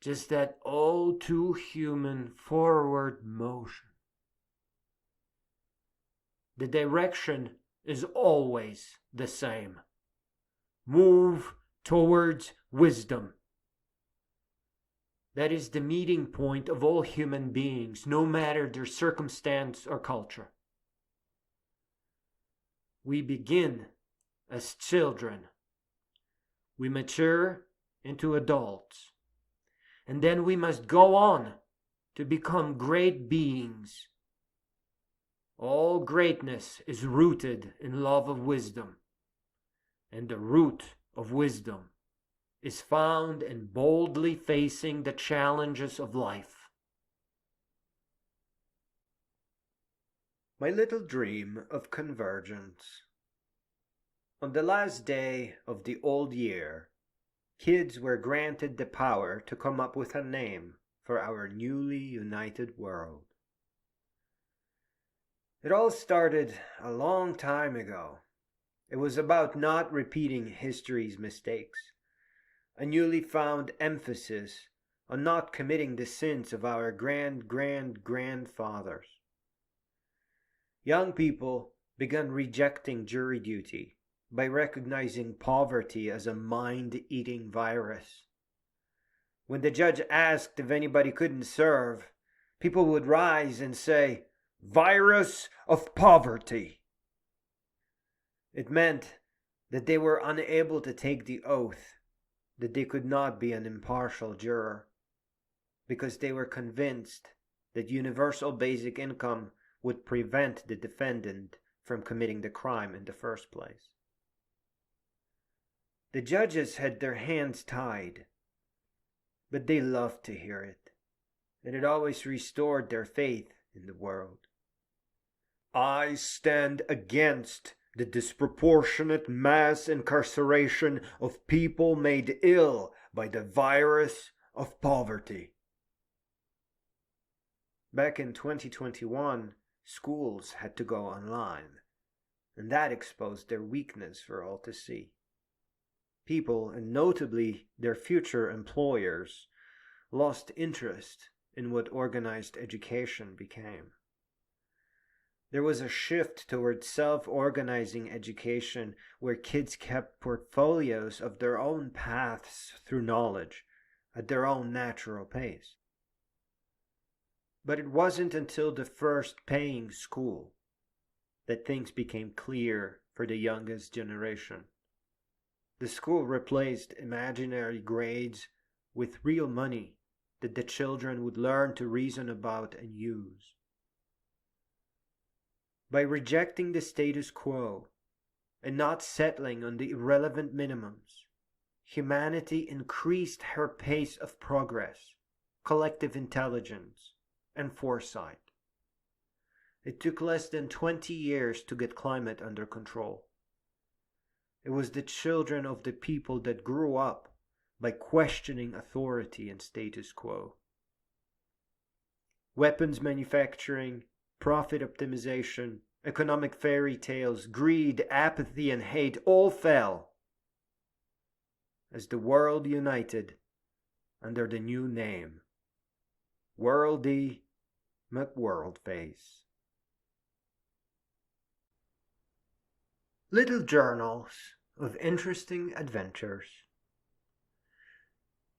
Just that all too human forward motion. The direction is always the same. Move towards wisdom. That is the meeting point of all human beings, no matter their circumstance or culture. We begin as children. We mature into adults. And then we must go on to become great beings. All greatness is rooted in love of wisdom. And the root of wisdom is found in boldly facing the challenges of life. My little dream of convergence. On the last day of the old year, kids were granted the power to come up with a name for our newly united world. It all started a long time ago. It was about not repeating history's mistakes, a newly found emphasis on not committing the sins of our grandfathers. Young people began rejecting jury duty by recognizing poverty as a mind-eating virus. When the judge asked if anybody couldn't serve, people would rise and say, "Virus of poverty." It meant that they were unable to take the oath, that they could not be an impartial juror, because they were convinced that universal basic income would prevent the defendant from committing the crime in the first place. The judges had their hands tied, but they loved to hear it, and it always restored their faith in the world. I stand against the disproportionate mass incarceration of people made ill by the virus of poverty. Back in 2021, schools had to go online, and that exposed their weakness for all to see. People, and notably their future employers, lost interest in what organized education became. There was a shift towards self-organizing education where kids kept portfolios of their own paths through knowledge at their own natural pace. But it wasn't until the first paying school that things became clear for the youngest generation. The school replaced imaginary grades with real money that the children would learn to reason about and use. By rejecting the status quo and not settling on the irrelevant minimums, humanity increased her pace of progress, collective intelligence, and foresight. It took less than 20 years to get climate under control. It was the children of the people that grew up by questioning authority and status quo. Weapons manufacturing, profit optimization, economic fairy tales, greed, apathy, and hate all fell as the world united under the new name, Worldy McWorldface. Little journals of interesting adventures.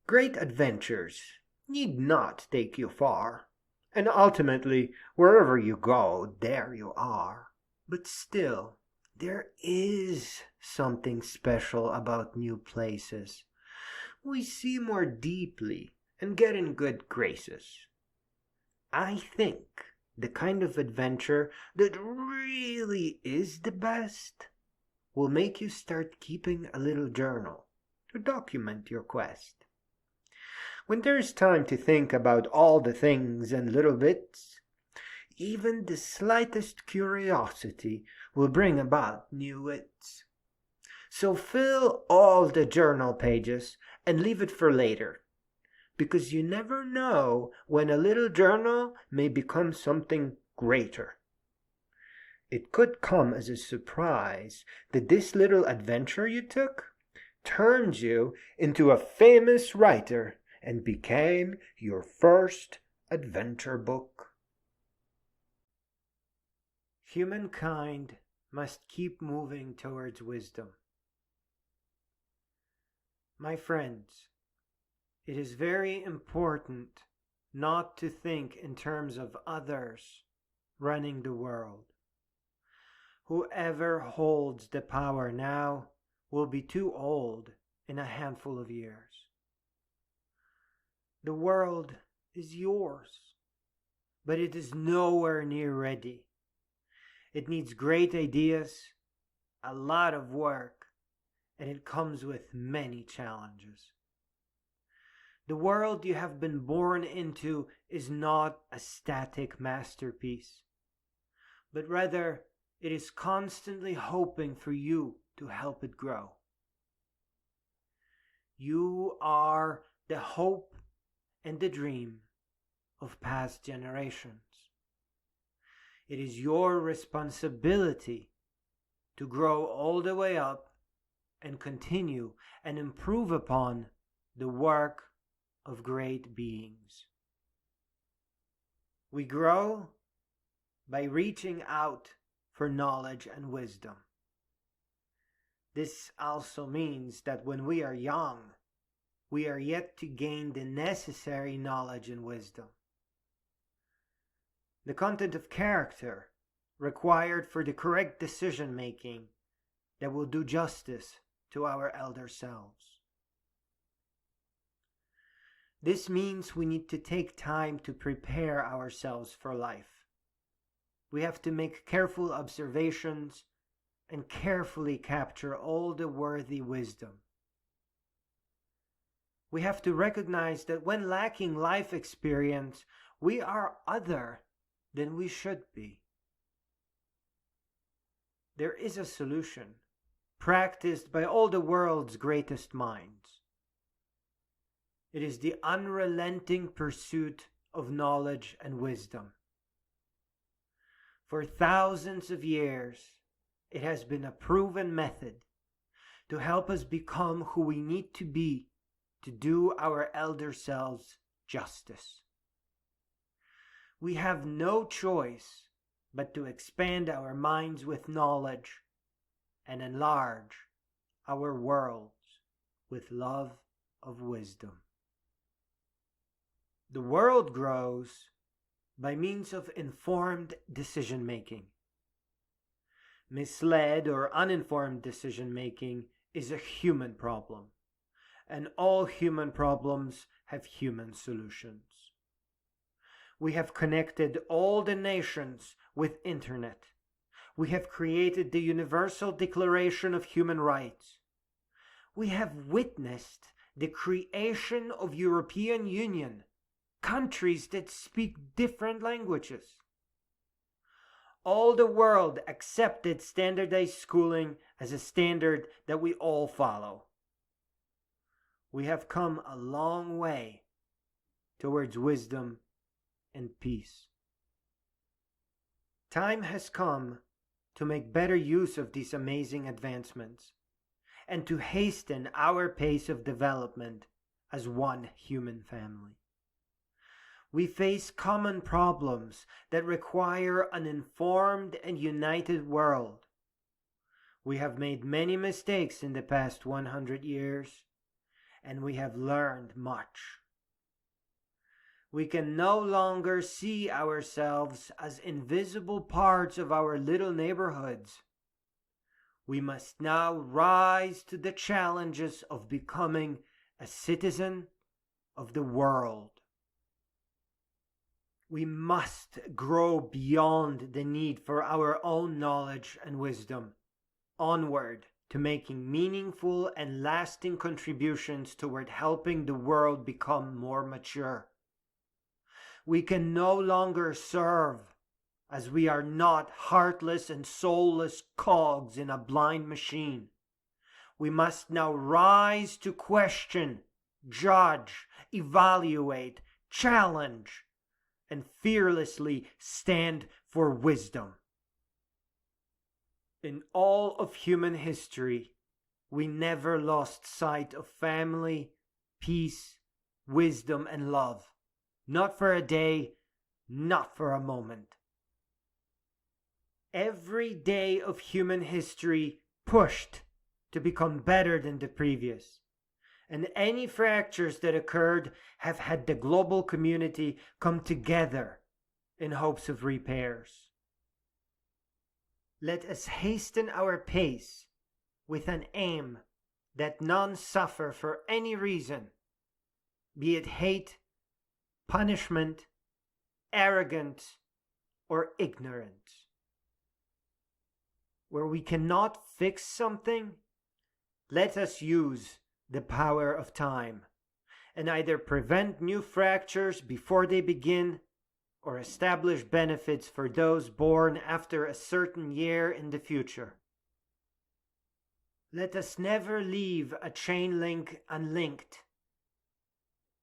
Great adventures need not take you far, and ultimately, wherever you go, there you are. But still, there is something special about new places. We see more deeply and get in good graces. I think the kind of adventure that really is the best will make you start keeping a little journal to document your quest. When there's time to think about all the things and little bits, even the slightest curiosity will bring about new wits. So fill all the journal pages and leave it for later, because you never know when a little journal may become something greater. It could come as a surprise that this little adventure you took turned you into a famous writer and became your first adventure book. Humankind must keep moving towards wisdom. My friends, it is very important not to think in terms of others running the world. Whoever holds the power now will be too old in a handful of years. The world is yours, but it is nowhere near ready. It needs great ideas, a lot of work, and it comes with many challenges. The world you have been born into is not a static masterpiece, but rather it is constantly hoping for you to help it grow. You are the hope and the dream of past generations. It is your responsibility to grow all the way up and continue and improve upon the work of great beings. We grow by reaching out for knowledge and wisdom. This also means that when we are young, we are yet to gain the necessary knowledge and wisdom. The content of character required for the correct decision making that will do justice to our elder selves. This means we need to take time to prepare ourselves for life. We have to make careful observations and carefully capture all the worthy wisdom. We have to recognize that when lacking life experience, we are other than we should be. There is a solution, practiced by all the world's greatest minds. It is the unrelenting pursuit of knowledge and wisdom. For thousands of years, it has been a proven method to help us become who we need to be to do our elder selves justice. We have no choice but to expand our minds with knowledge and enlarge our worlds with love of wisdom. The world grows by means of informed decision-making. Misled or uninformed decision-making is a human problem, and all human problems have human solutions. We have connected all the nations with internet. We have created the Universal Declaration of Human Rights. We have witnessed the creation of European Union, countries that speak different languages. All the world accepted standardized schooling as a standard that we all follow. We have come a long way towards wisdom and peace. Time has come to make better use of these amazing advancements and to hasten our pace of development as one human family. We face common problems that require an informed and united world. We have made many mistakes in the past 100 years, and we have learned much. We can no longer see ourselves as invisible parts of our little neighborhoods. We must now rise to the challenges of becoming a citizen of the world. We must grow beyond the need for our own knowledge and wisdom, onward to making meaningful and lasting contributions toward helping the world become more mature. We can no longer serve as we are not heartless and soulless cogs in a blind machine. We must now rise to question, judge, evaluate, challenge, and fearlessly stand for wisdom. In all of human history, we never lost sight of family, peace, wisdom, and love. Not for a day, not for a moment. Every day of human history pushed to become better than the previous. And any fractures that occurred have had the global community come together in hopes of repairs. Let us hasten our pace with an aim that none suffer for any reason, be it hate, punishment, arrogance, or ignorance. Where we cannot fix something, let us use the power of time and either prevent new fractures before they begin or establish benefits for those born after a certain year in the future. Let us never leave a chain link unlinked.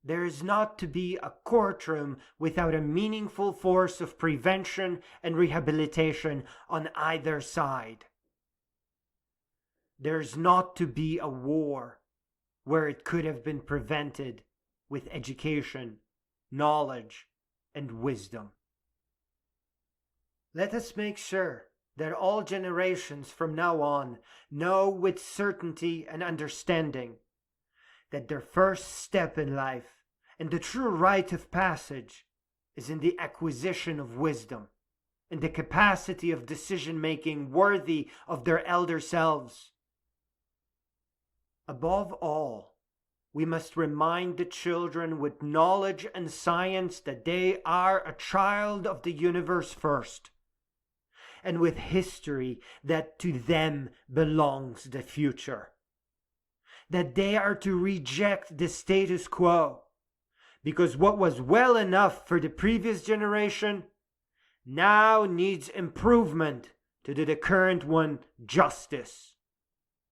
There is not to be a courtroom without a meaningful force of prevention and rehabilitation on either side. There's not to be a war where it could have been prevented with education, knowledge, and wisdom. Let us make sure that all generations from now on know with certainty and understanding that their first step in life and the true rite of passage is in the acquisition of wisdom and the capacity of decision-making worthy of their elder selves. Above all, we must remind the children with knowledge and science that they are a child of the universe first, and with history that to them belongs the future. That they are to reject the status quo, because what was well enough for the previous generation now needs improvement to do the current one justice.